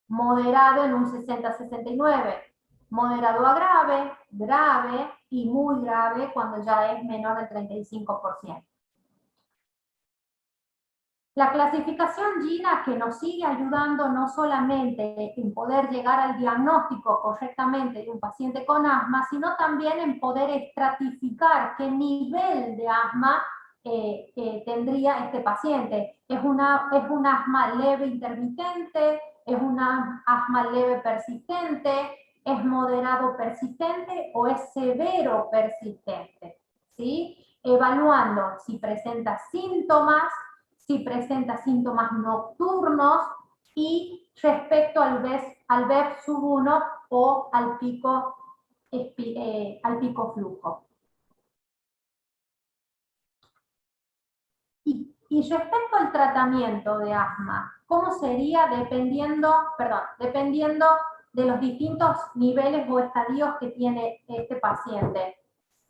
Moderado en un 60-69%. Moderado a grave, grave y muy grave cuando ya es menor del 35%. La clasificación GINA que nos sigue ayudando no solamente en poder llegar al diagnóstico correctamente de un paciente con asma, sino también en poder estratificar qué nivel de asma tendría este paciente. ¿Es un asma leve intermitente? ¿Es un asma leve persistente? ¿Es moderado persistente o es severo persistente? ¿Sí? Evaluando si presenta síntomas, si presenta síntomas nocturnos y respecto al BEP-1 o al pico flujo. Y respecto al tratamiento de asma, ¿cómo sería dependiendo de los distintos niveles o estadios que tiene este paciente?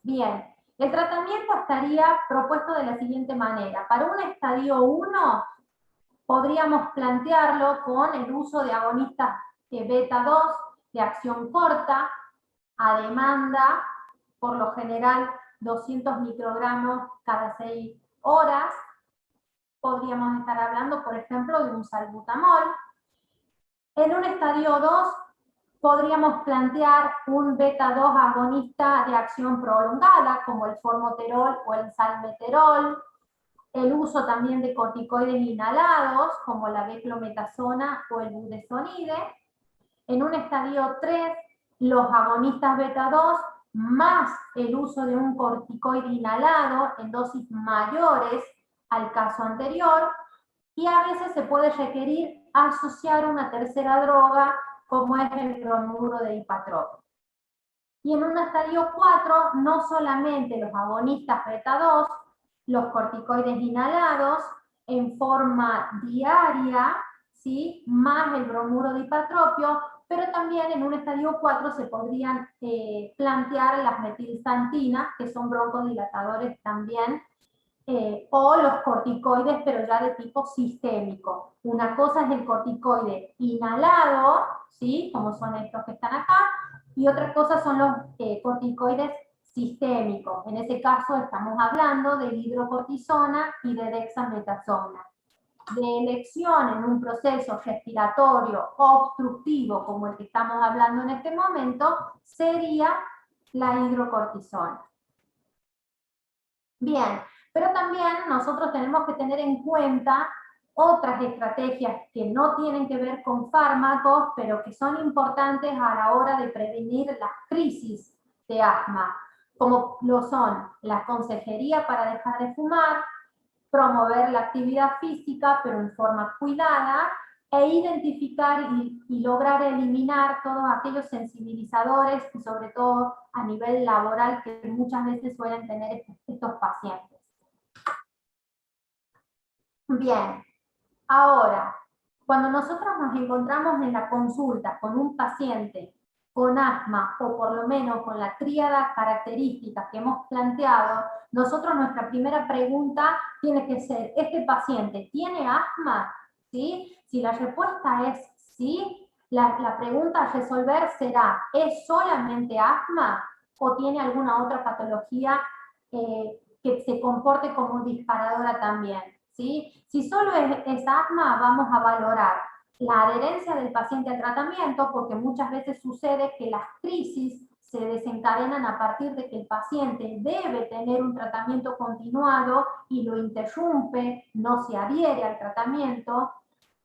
Bien. El tratamiento estaría propuesto de la siguiente manera. Para un estadio 1, podríamos plantearlo con el uso de agonistas beta 2 de acción corta, a demanda, por lo general 200 microgramos cada 6 horas. Podríamos estar hablando, por ejemplo, de un salbutamol, En un estadio 2 podríamos plantear un beta-2 agonista de acción prolongada, como el formoterol o el salmeterol, el uso también de corticoides inhalados, como la beclometasona o el budesonide. En un estadio 3, los agonistas beta-2 más el uso de un corticoide inhalado en dosis mayores al caso anterior, y a veces se puede requerir asociar una tercera droga, como es el bromuro de ipatropio. Y en un estadio 4, no solamente los agonistas beta-2, los corticoides inhalados en forma diaria, ¿sí?, más el bromuro de ipatropio, pero también en un estadio 4 se podrían plantear las metilsantinas, que son broncodilatadores también, o los corticoides, pero ya de tipo sistémico. Una cosa es el corticoide inhalado, ¿sí?, como son estos que están acá, y otra cosa son los corticoides sistémicos. En ese caso estamos hablando de hidrocortisona y de dexametasona. De elección en un proceso respiratorio obstructivo, como el que estamos hablando en este momento, sería la hidrocortisona. Bien, pero también nosotros tenemos que tener en cuenta otras estrategias que no tienen que ver con fármacos, pero que son importantes a la hora de prevenir las crisis de asma, como lo son la consejería para dejar de fumar, promover la actividad física, pero en forma cuidada, e identificar y lograr eliminar todos aquellos sensibilizadores, y sobre todo a nivel laboral, que muchas veces suelen tener estos pacientes. Bien, ahora, cuando nosotros nos encontramos en la consulta con un paciente con asma, o por lo menos con la tríada característica que hemos planteado, nosotros nuestra primera pregunta tiene que ser, ¿este paciente tiene asma? ¿Sí? Si la respuesta es sí, la pregunta a resolver será, ¿es solamente asma o tiene alguna otra patología que se comporte como disparadora también? ¿Sí? Si solo es asma, vamos a valorar la adherencia del paciente al tratamiento, porque muchas veces sucede que las crisis se desencadenan a partir de que el paciente debe tener un tratamiento continuado y lo interrumpe, no se adhiere al tratamiento.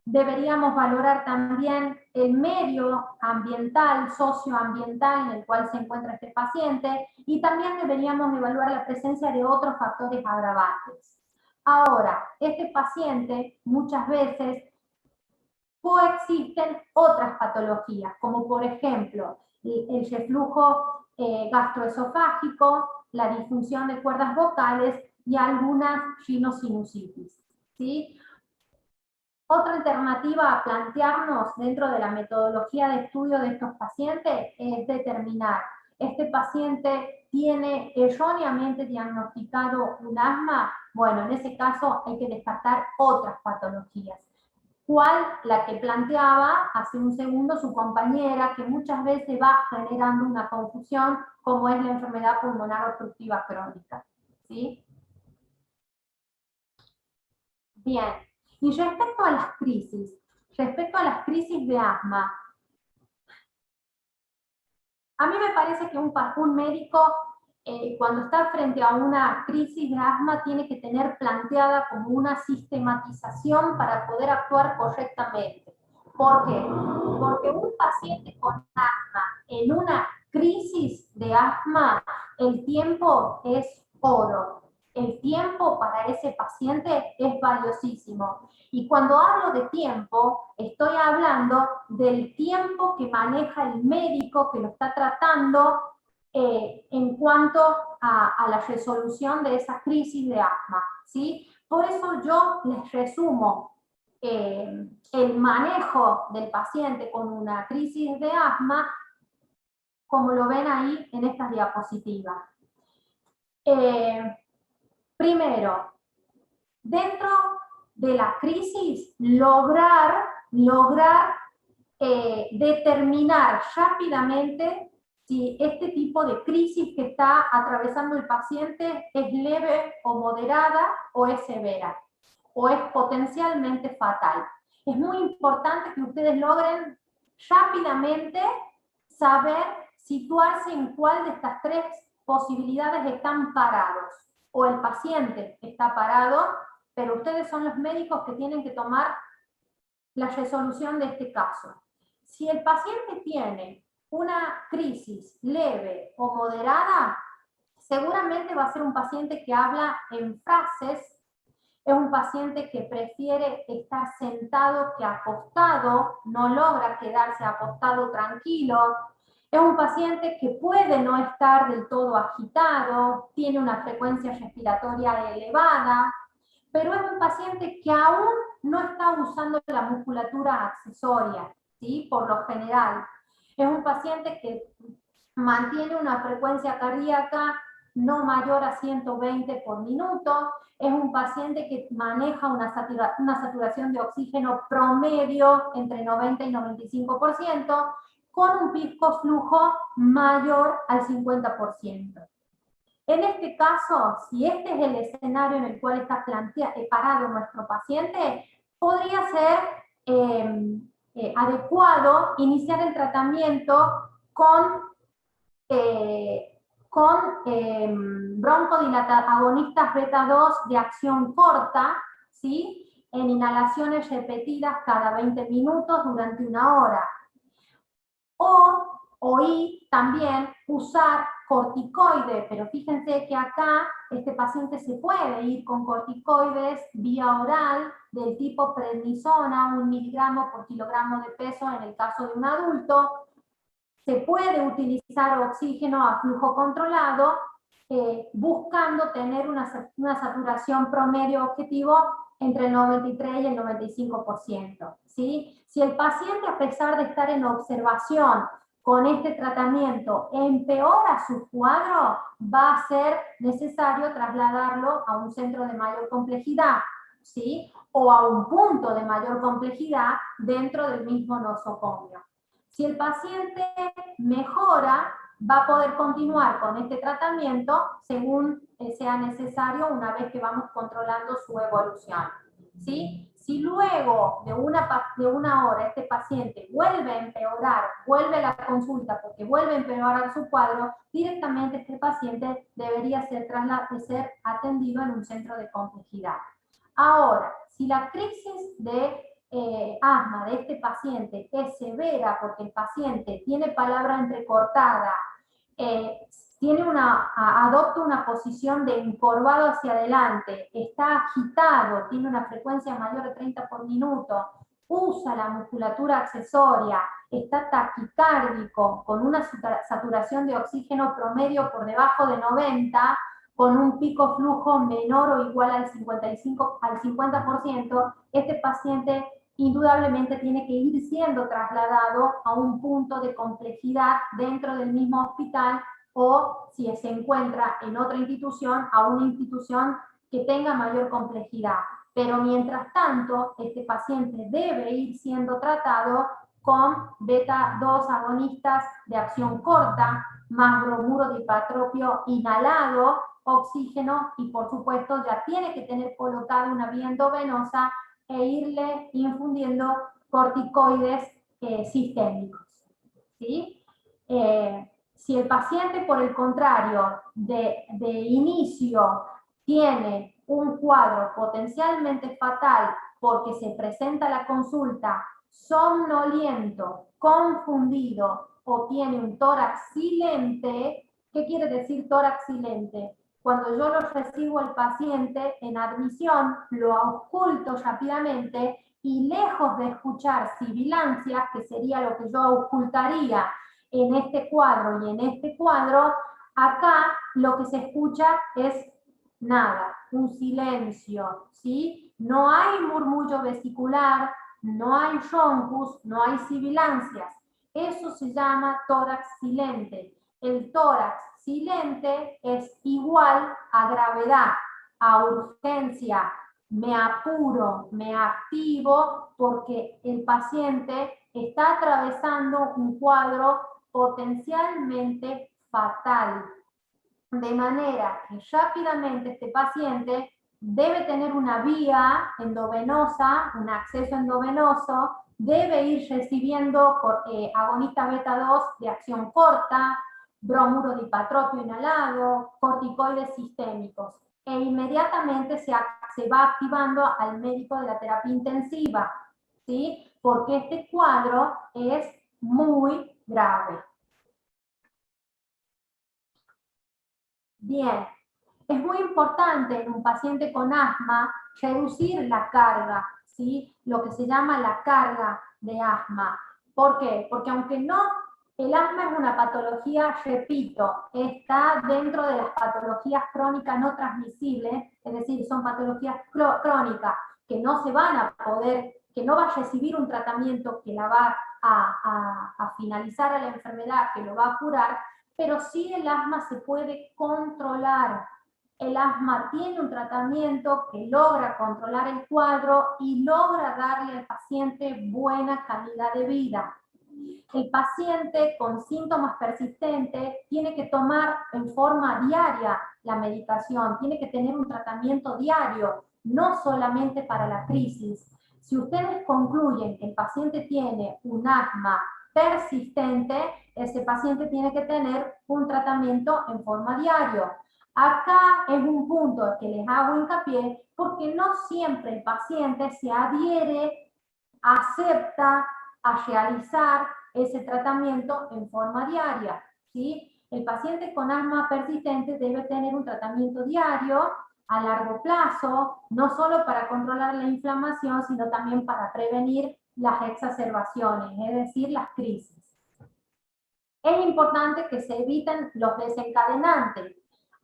Deberíamos valorar también el medio ambiental, socioambiental en el cual se encuentra este paciente, y también deberíamos evaluar la presencia de otros factores agravantes. Ahora, este paciente muchas veces coexisten otras patologías, como por ejemplo el reflujo gastroesofágico, la disfunción de cuerdas vocales y algunas rinosinusitis, ¿sí? Otra alternativa a plantearnos dentro de la metodología de estudio de estos pacientes es determinar, ¿este paciente tiene erróneamente diagnosticado un asma? Bueno, en ese caso hay que descartar otras patologías. ¿Cuál? La que planteaba hace un segundo su compañera, que muchas veces va generando una confusión, como es la enfermedad pulmonar obstructiva crónica, ¿sí? Bien, y respecto a las crisis de asma, a mí me parece que un médico cuando está frente a una crisis de asma tiene que tener planteada como una sistematización para poder actuar correctamente. ¿Por qué? Porque un paciente con asma en una crisis de asma, el tiempo es oro. El tiempo para ese paciente es valiosísimo. Y cuando hablo de tiempo, estoy hablando del tiempo que maneja el médico que lo está tratando en cuanto a la resolución de esa crisis de asma, ¿sí? Por eso yo les resumo el manejo del paciente con una crisis de asma, como lo ven ahí en estas diapositivas. Primero, dentro de la crisis, lograr determinar rápidamente si este tipo de crisis que está atravesando el paciente es leve o moderada o es severa o es potencialmente fatal. Es muy importante que ustedes logren rápidamente saber situarse en cuál de estas tres posibilidades están parados. O el paciente está parado, pero ustedes son los médicos que tienen que tomar la resolución de este caso. Si el paciente tiene una crisis leve o moderada, seguramente va a ser un paciente que habla en frases, es un paciente que prefiere estar sentado que acostado, no logra quedarse acostado tranquilo, es un paciente que puede no estar del todo agitado, tiene una frecuencia respiratoria elevada, pero es un paciente que aún no está usando la musculatura accesoria, ¿sí? Por lo general. Es un paciente que mantiene una frecuencia cardíaca no mayor a 120 por minuto, es un paciente que maneja una saturación de oxígeno promedio entre 90 y 95%, con un pico flujo mayor al 50%. En este caso, si este es el escenario en el cual está parado nuestro paciente, podría ser adecuado iniciar el tratamiento con broncodilatadores beta 2 de acción corta, ¿sí? En inhalaciones repetidas cada 20 minutos durante 1 hora. Y también usar corticoides, pero fíjense que acá este paciente se puede ir con corticoides vía oral del tipo prednisona, 1 miligramo por kilogramo de peso en el caso de un adulto. Se puede utilizar oxígeno a flujo controlado, buscando tener una saturación promedio objetivo entre el 93 y el 95%. ¿Sí? Si el paciente, a pesar de estar en observación con este tratamiento, empeora su cuadro, va a ser necesario trasladarlo a un centro de mayor complejidad, ¿sí? O a un punto de mayor complejidad dentro del mismo nosocomio. Si el paciente mejora, va a poder continuar con este tratamiento según sea necesario una vez que vamos controlando su evolución, ¿sí? Si luego de una hora este paciente vuelve a empeorar, vuelve a la consulta porque vuelve a empeorar su cuadro, directamente este paciente debería ser atendido en un centro de complejidad. Ahora, si la crisis de asma de este paciente es severa porque el paciente tiene palabra entrecortada, adopta una posición de encorvado hacia adelante, está agitado, tiene una frecuencia mayor de 30 por minuto, usa la musculatura accesoria, está taquicárdico, con una saturación de oxígeno promedio por debajo de 90, con un pico flujo menor o igual al 50%, este paciente indudablemente tiene que ir siendo trasladado a un punto de complejidad dentro del mismo hospital o, si se encuentra en otra institución, a una institución que tenga mayor complejidad. Pero mientras tanto, este paciente debe ir siendo tratado con beta 2 agonistas de acción corta, más bromuro de hipatropio inhalado, oxígeno y por supuesto ya tiene que tener colocada una vía endovenosa e irle infundiendo corticoides sistémicos, ¿sí? Si el paciente, por el contrario, de inicio tiene un cuadro potencialmente fatal porque se presenta a la consulta somnoliento, confundido o tiene un tórax silente, ¿qué quiere decir tórax silente? Cuando yo lo recibo al paciente en admisión, lo ausculto rápidamente y lejos de escuchar sibilancias, que sería lo que yo auscultaría en este cuadro y en este cuadro, acá lo que se escucha es nada, un silencio, ¿sí? No hay murmullo vesicular, no hay roncus, no hay sibilancias. Eso se llama tórax silente. El tórax silente es igual a gravedad, a urgencia. Me apuro, me activo porque el paciente está atravesando un cuadro potencialmente fatal. De manera que rápidamente este paciente debe tener una vía endovenosa, un acceso endovenoso debe ir recibiendo agonista beta 2 de acción corta, bromuro dipatropio inhalado, corticoides sistémicos, e inmediatamente se va activando al médico de la terapia intensiva, ¿sí? Porque este cuadro es muy grave. Bien, es muy importante en un paciente con asma reducir la carga, ¿sí? Lo que se llama la carga de asma. ¿Por qué? Porque aunque no, el asma es una patología, repito, está dentro de las patologías crónicas no transmisibles, es decir, son patologías crónicas que no se van a poder, que no va a recibir un tratamiento que la va a finalizar a la enfermedad, que lo va a curar, pero sí el asma se puede controlar. El asma tiene un tratamiento que logra controlar el cuadro y logra darle al paciente buena calidad de vida. El paciente con síntomas persistentes tiene que tomar en forma diaria la medicación, tiene que tener un tratamiento diario, no solamente para la crisis. Si ustedes concluyen que el paciente tiene un asma persistente, ese paciente tiene que tener un tratamiento en forma diario. Acá es un punto que les hago hincapié porque no siempre el paciente se adhiere, acepta a realizar ese tratamiento en forma diaria, ¿sí? El paciente con asma persistente debe tener un tratamiento diario a largo plazo, no solo para controlar la inflamación, sino también para prevenir las exacerbaciones, es decir, las crisis. Es importante que se eviten los desencadenantes.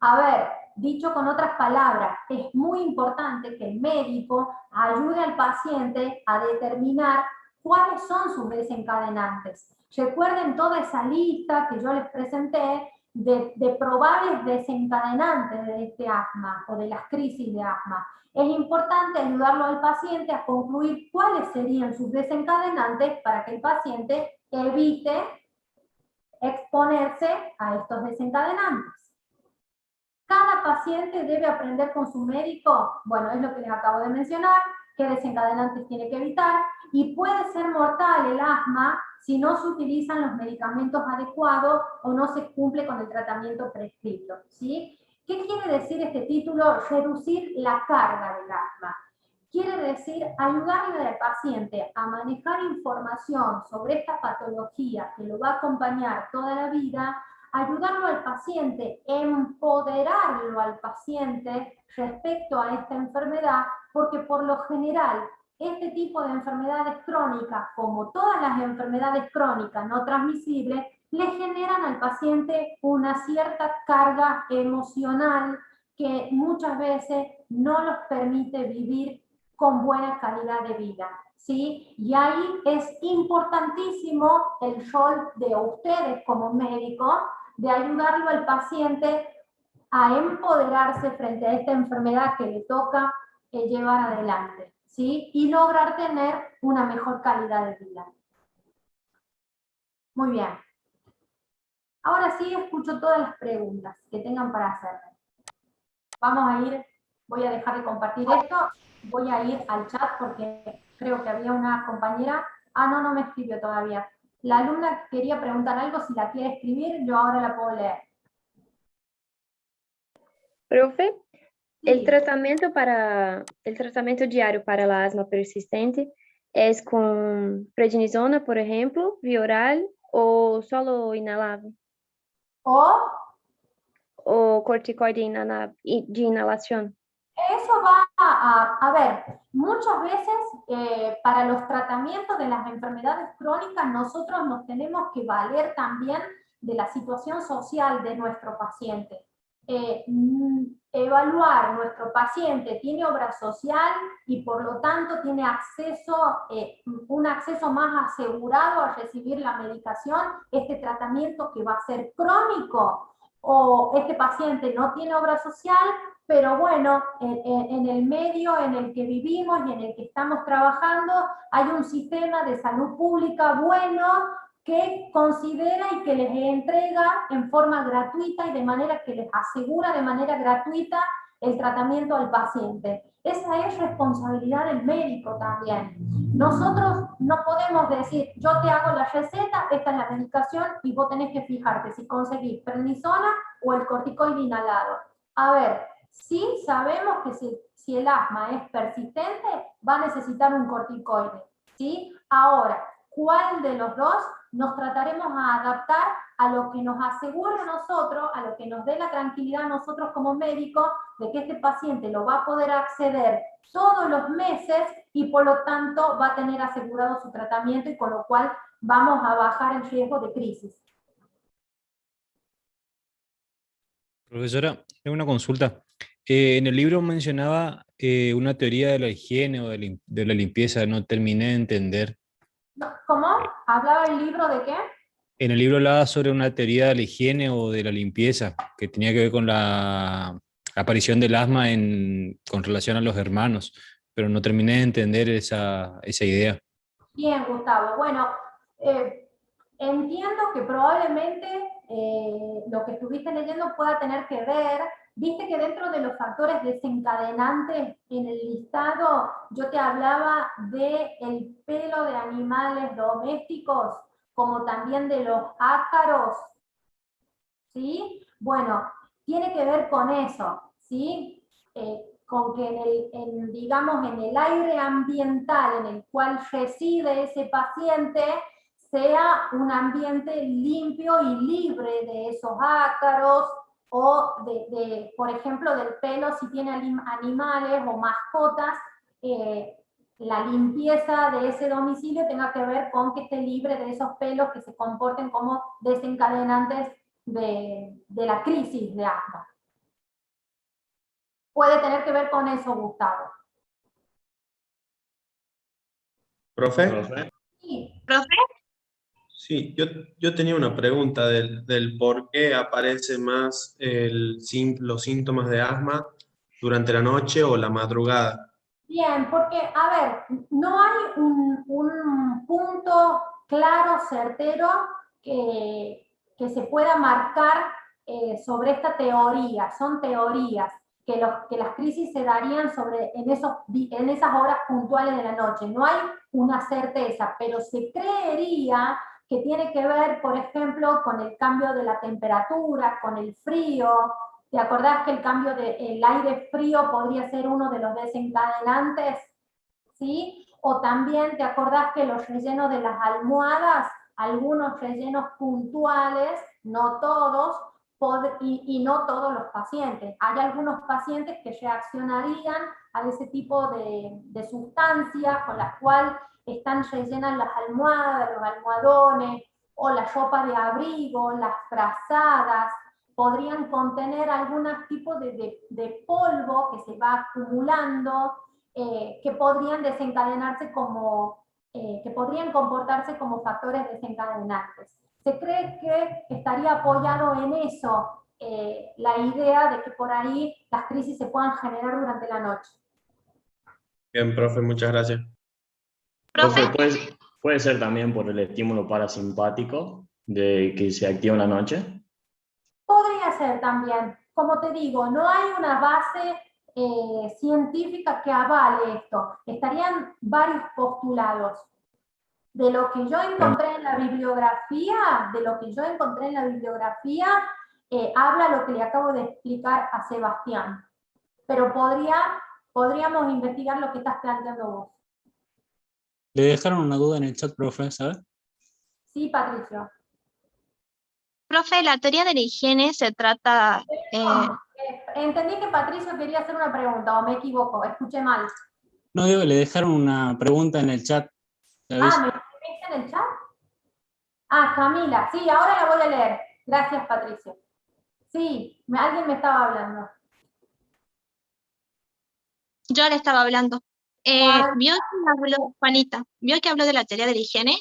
A ver, dicho con otras palabras, es muy importante que el médico ayude al paciente a determinar cuáles son sus desencadenantes. Recuerden toda esa lista que yo les presenté de probables desencadenantes de este asma o de las crisis de asma. Es importante ayudarlo al paciente a concluir cuáles serían sus desencadenantes para que el paciente evite exponerse a estos desencadenantes. Cada paciente debe aprender con su médico, bueno, es lo que les acabo de mencionar, qué desencadenantes tiene que evitar, y puede ser mortal el asma si no se utilizan los medicamentos adecuados o no se cumple con el tratamiento prescrito, ¿sí? ¿Qué quiere decir este título? Reducir la carga del asma. Quiere decir ayudarle al paciente a manejar información sobre esta patología que lo va a acompañar toda la vida, ayudarlo al paciente, empoderarlo al paciente respecto a esta enfermedad, porque por lo general este tipo de enfermedades crónicas, como todas las enfermedades crónicas no transmisibles, le generan al paciente una cierta carga emocional que muchas veces no los permite vivir con buena calidad de vida, ¿sí? Y ahí es importantísimo el rol de ustedes como médicos de ayudarlo al paciente a empoderarse frente a esta enfermedad que le toca llevar adelante, ¿sí? Y lograr tener una mejor calidad de vida. Muy bien. Ahora sí escucho todas las preguntas que tengan para hacerme. Vamos a ir, voy a dejar de compartir esto, voy a ir al chat porque creo que había una compañera, no me escribió todavía. La alumna quería preguntar algo, si la quiere escribir, yo ahora la puedo leer. Profe, Sí. el tratamiento diario para la asma persistente es con prednisona, por ejemplo, vía oral o solo inhalable? O corticoide de inhalación. Eso va a ver, muchas veces para los tratamientos de las enfermedades crónicas nosotros nos tenemos que valer también de la situación social de nuestro paciente. Evaluar nuestro paciente tiene obra social y por lo tanto tiene acceso, un acceso más asegurado a recibir la medicación, este tratamiento que va a ser crónico, o este paciente no tiene obra social, pero bueno, en el medio en el que vivimos y en el que estamos trabajando hay un sistema de salud pública bueno que considera y que les entrega en forma gratuita y de manera que les asegura de manera gratuita el tratamiento al paciente. Esa es responsabilidad del médico también. Nosotros no podemos decir, yo te hago la receta, esta es la medicación y vos tenés que fijarte si conseguís prednisona o el corticoide inhalado. A ver, sí sabemos que si el asma es persistente, va a necesitar un corticoide, ¿sí? Ahora, ¿cuál de los dos? Nos trataremos a adaptar a lo que nos asegure a nosotros, a lo que nos dé la tranquilidad a nosotros como médicos de que este paciente lo va a poder acceder todos los meses y por lo tanto va a tener asegurado su tratamiento y con lo cual vamos a bajar el riesgo de crisis. Profesora, tengo una consulta. En el libro mencionaba una teoría de la higiene o de la limpieza, no terminé de entender. ¿Cómo? ¿Hablaba el libro de qué? En el libro hablaba sobre una teoría de la higiene o de la limpieza, que tenía que ver con la aparición del asma con relación a los hermanos, pero no terminé de entender esa idea. Bien, Gustavo. Bueno, entiendo que probablemente lo que estuviste leyendo pueda tener que ver. Viste que dentro de los factores desencadenantes en el listado, yo te hablaba del pelo de animales domésticos, como también de los ácaros, ¿sí? Bueno, tiene que ver con eso, ¿sí? Con que digamos, en el aire ambiental en el cual reside ese paciente sea un ambiente limpio y libre de esos ácaros, o por ejemplo, del pelo si tiene animales o mascotas, la limpieza de ese domicilio tenga que ver con que esté libre de esos pelos que se comporten como desencadenantes de la crisis de asma. Puede tener que ver con eso, Gustavo. ¿Profe? Sí. ¿Profe? Sí, yo tenía una pregunta del por qué aparece más los síntomas de asma durante la noche o la madrugada. Bien, porque, a ver, no hay un punto claro, certero, que se pueda marcar sobre esta teoría. Son teorías que las crisis se darían en esas horas puntuales de la noche. No hay una certeza, pero se creería que tiene que ver, por ejemplo, con el cambio de la temperatura, con el frío. ¿Te acordás que el cambio del aire frío podría ser uno de los desencadenantes? ¿Sí? O también te acordás que los rellenos de las almohadas, algunos rellenos puntuales, no todos, y no todos los pacientes. Hay algunos pacientes que reaccionarían a ese tipo de sustancias con las cuales están rellenas las almohadas, los almohadones, o la ropa de abrigo, las frazadas, podrían contener algún tipo de polvo que se va acumulando, que podrían desencadenarse que podrían comportarse como factores desencadenantes. Se cree que estaría apoyado en eso la idea de que por ahí las crisis se puedan generar durante la noche. Bien, profe, muchas gracias. ¿Profe? Puede ser también por el estímulo parasimpático de que se activa en la noche. Podría ser también. Como te digo, no hay una base científica que avale esto. Estarían varios postulados. De lo que yo encontré en la bibliografía, habla lo que le acabo de explicar a Sebastián. Pero podríamos investigar lo que estás planteando vos. Le dejaron una duda en el chat, profe, ¿sabes? Sí, Patricio. Profe, la teoría de la higiene se trata... Entendí que Patricio quería hacer una pregunta, o me equivoco, escuché mal. No, digo, le dejaron una pregunta en el chat. ¿Sabes? ¿Me escribiste en el chat? Camila, sí, ahora la voy a leer. Gracias, Patricio. Sí, alguien me estaba hablando. Yo le estaba hablando. Juanita, ¿vio que habló de la teoría de la higiene?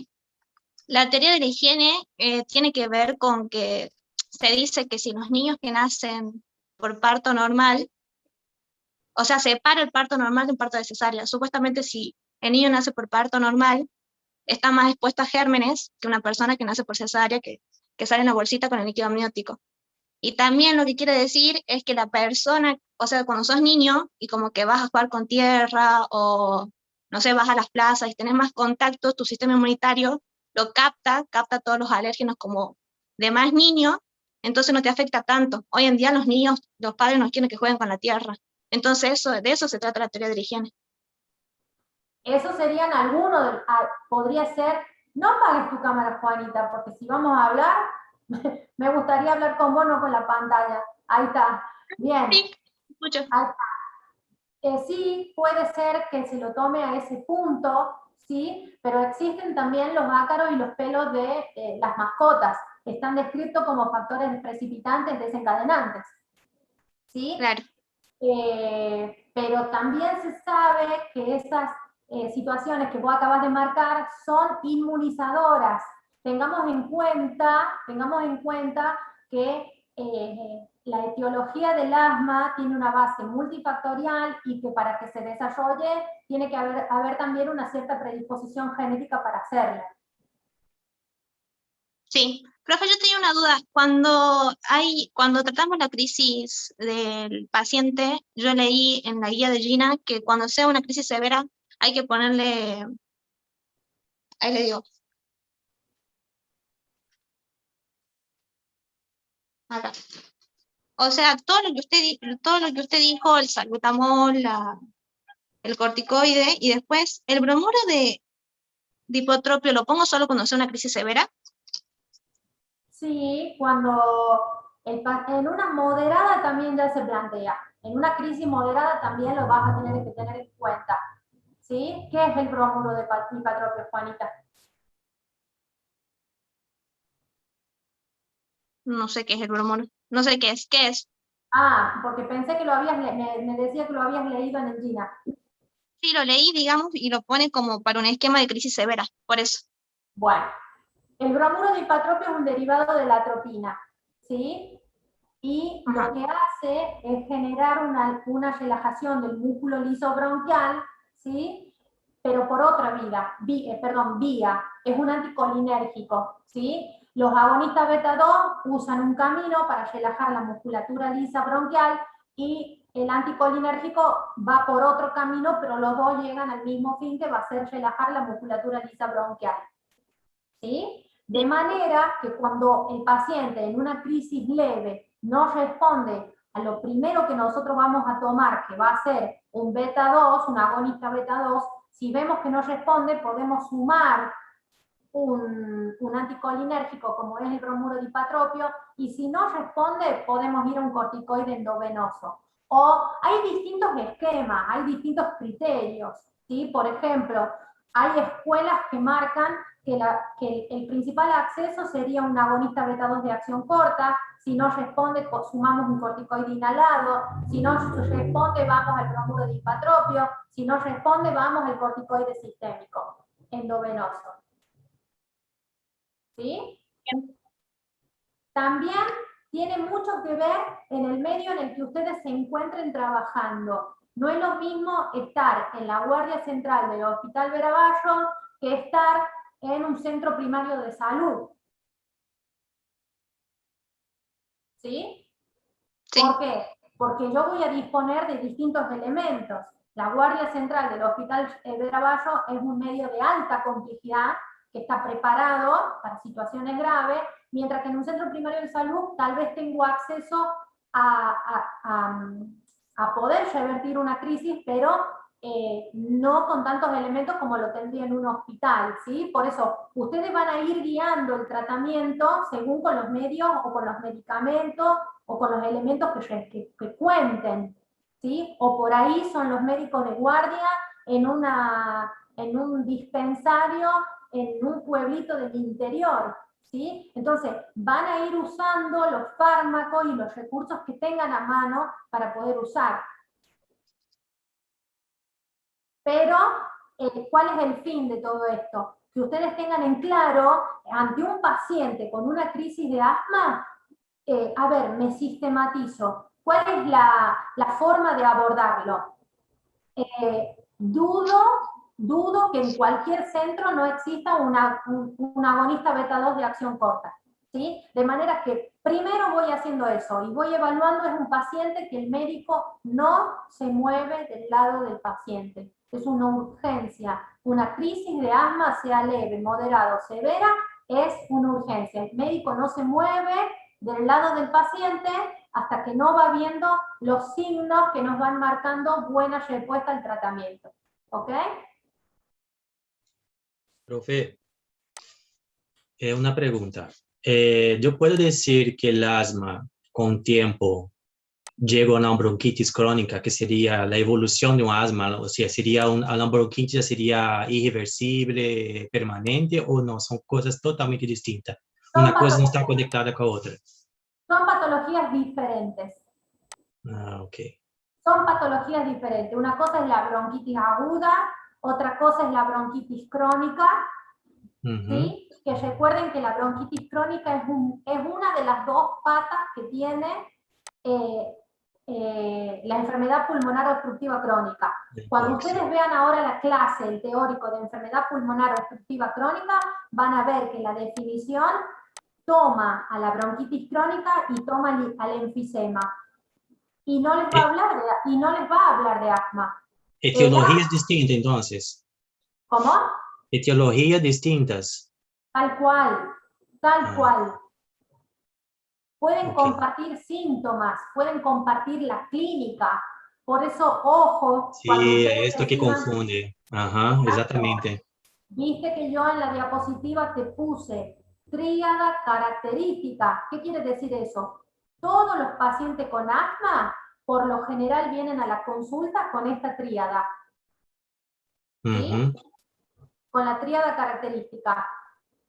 La teoría de la higiene tiene que ver con que se dice que si los niños que nacen por parto normal, o sea, separa el parto normal de un parto de cesárea. Supuestamente si el niño nace por parto normal, está más expuesto a gérmenes que una persona que nace por cesárea, que sale en una bolsita con el líquido amniótico. Y también lo que quiere decir es que la persona, o sea, cuando sos niño y como que vas a jugar con tierra o, no sé, vas a las plazas y tenés más contacto, tu sistema inmunitario lo capta todos los alérgenos como de más niño, entonces no te afecta tanto. Hoy en día los niños, los padres no quieren que jueguen con la tierra. Entonces de eso se trata la teoría de la higiene. Esos serían algunos, podría ser, no apagues tu cámara, Juanita, porque si vamos a hablar, me gustaría hablar con vos, no con la pantalla. Ahí está. Bien. Sí, escucho. Ahí está. Sí, puede ser que se lo tome a ese punto, ¿sí? Pero existen también los ácaros y los pelos de las mascotas, que están descritos como factores precipitantes desencadenantes, ¿sí? Claro. Pero también se sabe que esas situaciones que vos acabas de marcar son inmunizadoras. Tengamos en cuenta que la etiología del asma tiene una base multifactorial y que para que se desarrolle tiene que haber también una cierta predisposición genética para hacerla. Sí, profe, yo tenía una duda. Cuando tratamos la crisis del paciente, yo leí en la guía de Gina que cuando sea una crisis severa hay que ponerle, ahí le digo, acá. O sea, todo lo que usted dijo, el salbutamol, el corticoide, y después el bromuro de hipotropio, ¿lo pongo solo cuando sea una crisis severa? Sí, cuando en una moderada también ya se plantea. En una crisis moderada también lo vas a tener que tener en cuenta. ¿Sí? ¿Qué es el bromuro de hipatropio, Juanita? No sé qué es el bromuro. No sé qué es. ¿Qué es? Ah, porque pensé que me decía que lo habías leído en el GINA. Sí, lo leí, digamos, y lo pone como para un esquema de crisis severa, por eso. Bueno, el bromuro de hipatropio es un derivado de la atropina, ¿sí? Y lo que hace es generar una relajación del músculo liso bronquial, ¿sí? Pero por otra vía, es un anticolinérgico, ¿sí? Los agonistas beta-2 usan un camino para relajar la musculatura lisa bronquial y el anticolinérgico va por otro camino, pero los dos llegan al mismo fin, que va a ser relajar la musculatura lisa bronquial, ¿sí? De manera que cuando el paciente en una crisis leve no responde a lo primero que nosotros vamos a tomar, que va a ser un beta-2, un agonista beta-2, si vemos que no responde, podemos sumar un anticolinérgico como es el bromuro de hipatropio, y si no responde, podemos ir a un corticoide endovenoso. O hay distintos esquemas, hay distintos criterios, ¿sí? Por ejemplo, hay escuelas que marcan que el principal acceso sería un agonista beta-2 de acción corta. Si no responde, sumamos un corticoide inhalado. Si no responde, vamos al bromuro de hipatropio. Si no responde, vamos al corticoide sistémico endovenoso. ¿Sí? También tiene mucho que ver en el medio en el que ustedes se encuentren trabajando. No es lo mismo estar en la guardia central del Hospital Veraballo que estar en un centro primario de salud. ¿Sí? Sí. ¿Por qué? Porque yo voy a disponer de distintos elementos. La guardia central del Hospital Veraballo es un medio de alta complejidad que está preparado para situaciones graves, mientras que en un centro primario de salud tal vez tengo acceso a poder revertir una crisis, pero no con tantos elementos como lo tendría en un hospital, ¿sí? Por eso, ustedes van a ir guiando el tratamiento según con los medios o con los medicamentos o con los elementos que cuenten, ¿sí? O por ahí son los médicos de guardia en un dispensario en un pueblito del interior, ¿sí? Entonces, van a ir usando los fármacos y los recursos que tengan a mano para poder usar. Pero, ¿cuál es el fin de todo esto? Que ustedes tengan en claro, ante un paciente con una crisis de asma, a ver, me sistematizo. ¿Cuál es la forma de abordarlo? Dudo que en cualquier centro no exista un agonista beta-2 de acción corta. ¿sí? De manera que primero voy haciendo eso y voy evaluando, es un paciente que el médico no se mueve del lado del paciente. Es una urgencia. Una crisis de asma, sea leve, moderada o severa, es una urgencia. El médico no se mueve del lado del paciente hasta que no va viendo los signos que nos van marcando buena respuesta al tratamiento. ¿Ok? Profe, una pregunta. Yo puedo decir que el asma con tiempo llega a una bronquitis crónica, que sería la evolución de un asma, o sea, sería una bronquitis sería irreversible, permanente, o no, son cosas totalmente distintas. Una cosa no está conectada con la otra. Son patologías diferentes. Ah, ok. Son patologías diferentes. Una cosa es la bronquitis aguda, otra cosa es la bronquitis crónica. ¿Sí? Que recuerden que la bronquitis crónica es una de las dos patas que tiene la enfermedad pulmonar obstructiva crónica. Cuando ustedes vean ahora la clase, el teórico de enfermedad pulmonar obstructiva crónica, van a ver que la definición toma a la bronquitis crónica y toma al enfisema. Y no les va a hablar de asma. Etiologías distintas, entonces. ¿Cómo? Etiologías distintas. Tal cual, tal cual. Pueden compartir síntomas, pueden compartir la clínica. Por eso, ojo. Sí, esto que confunde. Ajá, exactamente. Viste que yo en la diapositiva te puse tríada característica. ¿Qué quiere decir eso? Todos los pacientes con asma, por lo general, vienen a la consulta con esta tríada. ¿Sí? Con la tríada característica.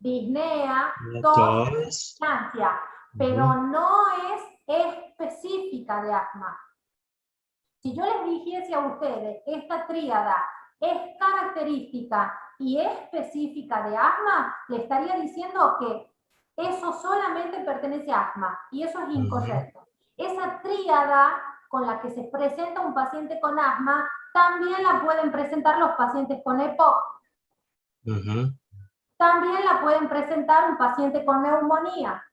Disnea, tos, distancia, pero no es específica de asma. Si yo les dijese a ustedes, esta tríada es característica y específica de asma, le estaría diciendo que eso solamente pertenece a asma, y eso es incorrecto. Esa tríada con la que se presenta un paciente con asma, también la pueden presentar los pacientes con EPOC. También la pueden presentar un paciente con neumonía.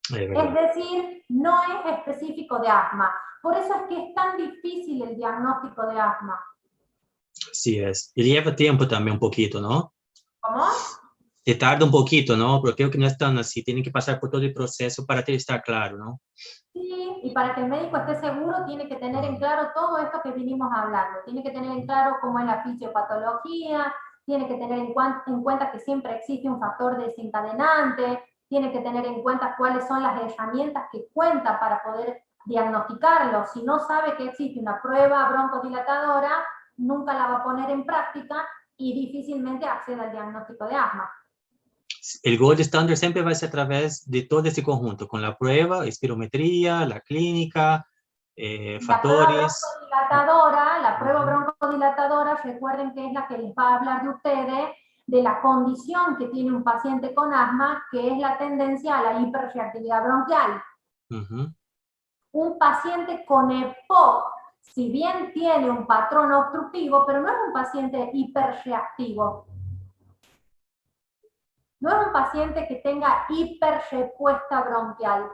Es decir, no es específico de asma. Por eso es que es tan difícil el diagnóstico de asma. Así es. Y lleva tiempo también un poquito, ¿no? ¿Cómo? Se tarda un poquito, ¿no? Porque creo que no es tan así. Tienen que pasar por todo el proceso para estar claro, ¿no? Sí, y para que el médico esté seguro, tiene que tener en claro todo esto que vinimos hablando. Tiene que tener en claro cómo es la fisiopatología, tiene que tener en cuenta que siempre existe un factor desencadenante, tiene que tener en cuenta cuáles son las herramientas que cuenta para poder diagnosticarlo. Si no sabe que existe una prueba broncodilatadora, nunca la va a poner en práctica y difícilmente accede al diagnóstico de asma. El gold standard siempre va a ser a través de todo este conjunto, con la prueba, espirometría, la clínica, factores. La prueba broncodilatadora, recuerden que es la que les va a hablar de ustedes, de la condición que tiene un paciente con asma, que es la tendencia a la hiperreactividad bronquial. Un paciente con EPOC, si bien tiene un patrón obstructivo, pero no es un paciente hiperreactivo. No es un paciente que tenga hiperrespuesta bronquial.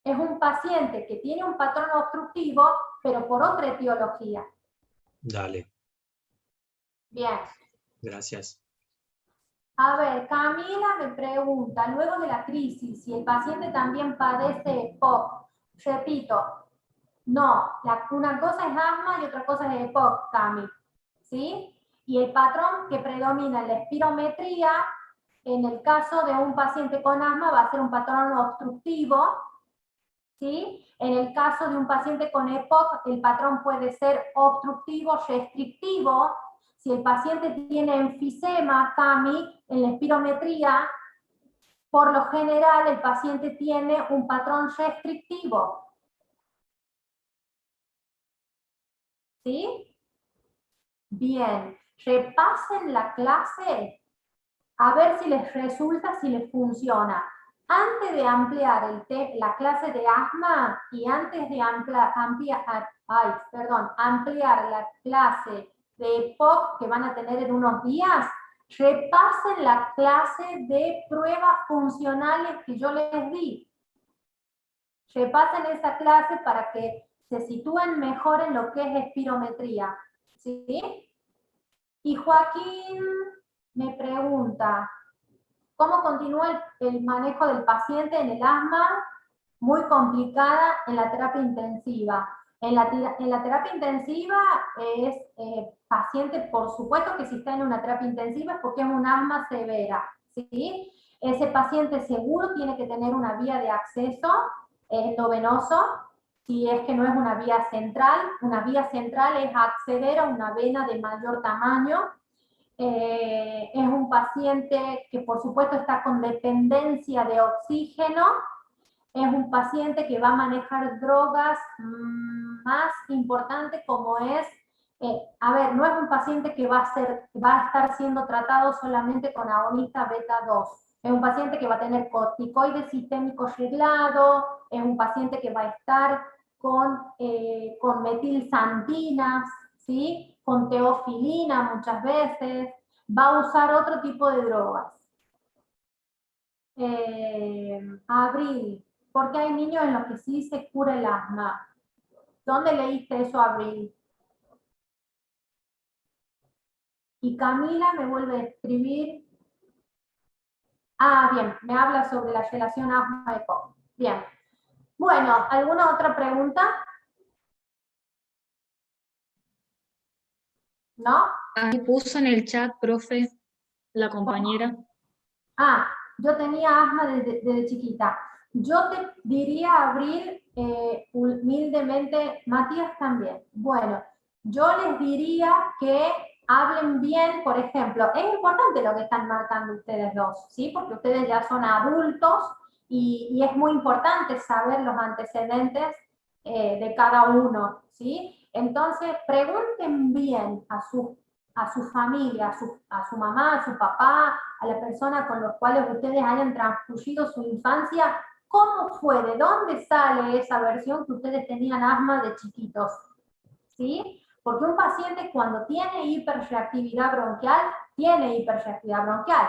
Es un paciente que tiene un patrón obstructivo, pero por otra etiología. Dale. Bien. Gracias. A ver, Camila me pregunta, luego de la crisis, si el paciente también padece EPOC. Repito, no, una cosa es asma y otra cosa es EPOC, Cami. ¿Sí? Y el patrón que predomina en la espirometría, en el caso de un paciente con asma, va a ser un patrón obstructivo. ¿Sí? En el caso de un paciente con EPOC, el patrón puede ser obstructivo, restrictivo. Si el paciente tiene enfisema, Cami, en la espirometría, por lo general el paciente tiene un patrón restrictivo. ¿Sí? Bien, repasen la clase a ver si les resulta, si les funciona. Antes de ampliar la clase de asma y antes de ampliar la clase de EPOC que van a tener en unos días, repasen la clase de pruebas funcionales que yo les di. Repasen esa clase para que se sitúen mejor en lo que es espirometría. ¿Sí? Y Joaquín me pregunta, ¿cómo continúa el manejo del paciente en el asma? Muy complicada en la terapia intensiva. En la terapia intensiva es paciente, por supuesto que si está en una terapia intensiva es porque es un asma severa, ¿sí? Ese paciente seguro tiene que tener una vía de acceso endovenoso, si es que no es una vía central es acceder a una vena de mayor tamaño. Es un paciente que por supuesto está con dependencia de oxígeno, es un paciente que va a manejar drogas más importantes como es, no es un paciente que va a estar siendo tratado solamente con agonista beta 2, es un paciente que va a tener corticoides sistémicos reglados, es un paciente que va a estar con metilsantinas, ¿sí? Con teofilina muchas veces, va a usar otro tipo de drogas. Abril, porque hay niños en los que sí se cura el asma. ¿Dónde leíste eso, Abril? Y Camila me vuelve a escribir. Ah, bien, me habla sobre la relación asma-ECO. Bien. Bueno, ¿alguna otra pregunta? ¿No? Ahí puso en el chat, profe, la compañera. Ah, yo tenía asma desde chiquita. Yo te diría, Abril, humildemente, Matías también. Bueno, yo les diría que hablen bien, por ejemplo, es importante lo que están marcando ustedes dos, ¿sí? Porque ustedes ya son adultos y es muy importante saber los antecedentes de cada uno, ¿sí? Entonces, pregunten bien a su familia, a su mamá, a su papá, a la persona con los cuales ustedes hayan transcurrido su infancia, ¿cómo fue? ¿De dónde sale esa versión que ustedes tenían asma de chiquitos? ¿Sí? Porque un paciente cuando tiene hiperreactividad bronquial, tiene hiperreactividad bronquial.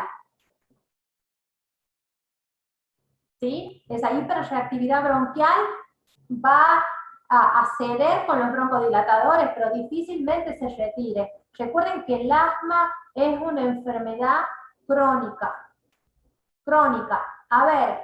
¿Sí? Esa hiperreactividad bronquial va a ceder con los broncodilatadores, pero difícilmente se retire. Recuerden que el asma es una enfermedad crónica. Crónica. A ver,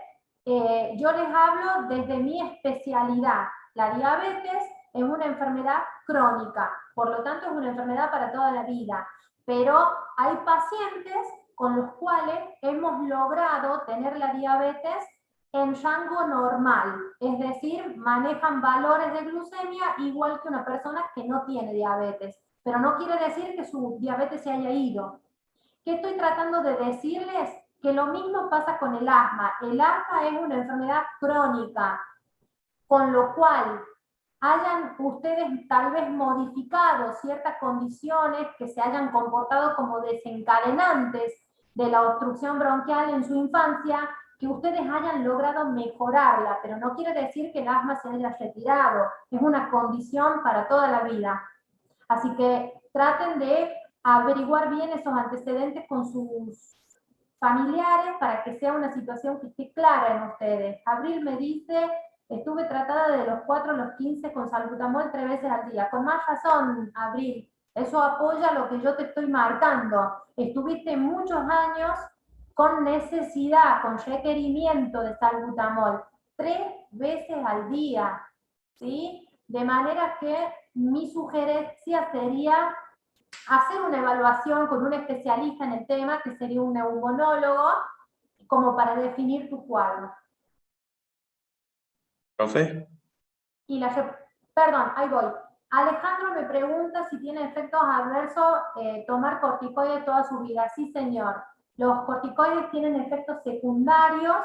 yo les hablo desde mi especialidad. La diabetes es una enfermedad crónica, por lo tanto es una enfermedad para toda la vida. Pero hay pacientes con los cuales hemos logrado tener la diabetes en rango normal, es decir, manejan valores de glucemia igual que una persona que no tiene diabetes, pero no quiere decir que su diabetes se haya ido. ¿Qué estoy tratando de decirles? Que lo mismo pasa con el asma. El asma es una enfermedad crónica, con lo cual hayan ustedes tal vez modificado ciertas condiciones que se hayan comportado como desencadenantes de la obstrucción bronquial en su infancia, que ustedes hayan logrado mejorarla, pero no quiere decir que el asma se haya retirado, es una condición para toda la vida. Así que traten de averiguar bien esos antecedentes con sus familiares para que sea una situación que esté clara en ustedes. Abril me dice, estuve tratada de los 4 a los 15 con salbutamol 3 veces al día. Con más razón, Abril, eso apoya lo que yo te estoy marcando. Estuviste muchos años con necesidad, con requerimiento de salbutamol 3 veces al día, ¿sí? De manera que mi sugerencia sería hacer una evaluación con un especialista en el tema, que sería un neumonólogo, como para definir tu cuadro. ¿Profe? Y perdón, ahí voy. Alejandro me pregunta si tiene efectos adversos tomar corticoides toda su vida. Sí, señor. Los corticoides tienen efectos secundarios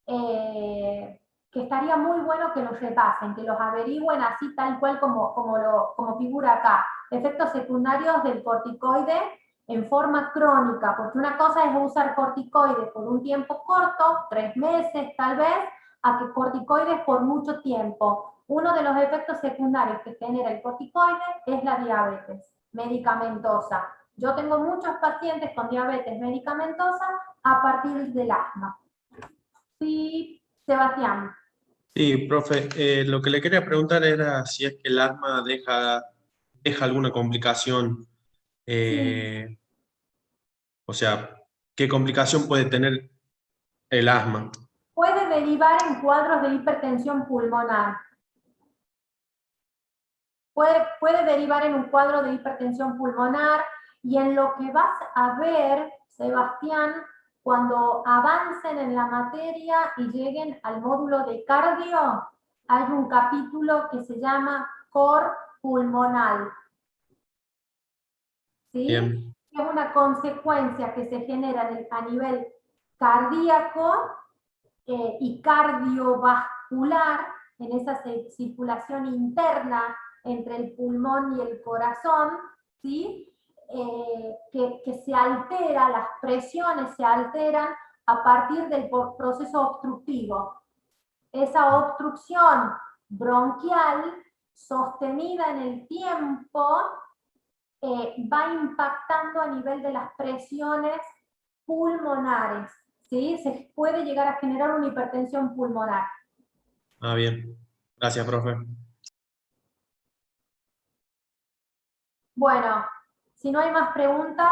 que estaría muy bueno que los repasen, que los averigüen así tal cual como figura acá. Efectos secundarios del corticoide en forma crónica, porque una cosa es usar corticoides por un tiempo corto, 3 meses tal vez, a que corticoides por mucho tiempo. Uno de los efectos secundarios que genera el corticoide es la diabetes medicamentosa. Yo tengo muchos pacientes con diabetes medicamentosa a partir del asma. Sí, Sebastián. Sí, profe, lo que le quería preguntar era si es que el asma deja alguna complicación, o sea, ¿qué complicación puede tener el asma? Puede derivar en cuadros de hipertensión pulmonar. Puede derivar en un cuadro de hipertensión pulmonar, y en lo que vas a ver, Sebastián, cuando avancen en la materia y lleguen al módulo de cardio, hay un capítulo que se llama core pulmonal. ¿Sí? Bien. Es una consecuencia que se genera a nivel cardíaco y cardiovascular, en esa circulación interna entre el pulmón y el corazón, ¿sí? Que se altera, las presiones se alteran a partir del proceso obstructivo. Esa obstrucción bronquial sostenida en el tiempo va impactando a nivel de las presiones pulmonares, ¿sí? Se puede llegar a generar una hipertensión pulmonar. Ah, bien. Gracias, profe. Bueno, si no hay más preguntas,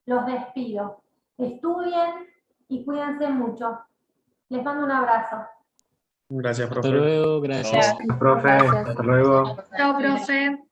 los despido. Estudien y cuídense mucho. Les mando un abrazo. Gracias, profe. Hasta luego, gracias. Profe, hasta luego. Chao, profe.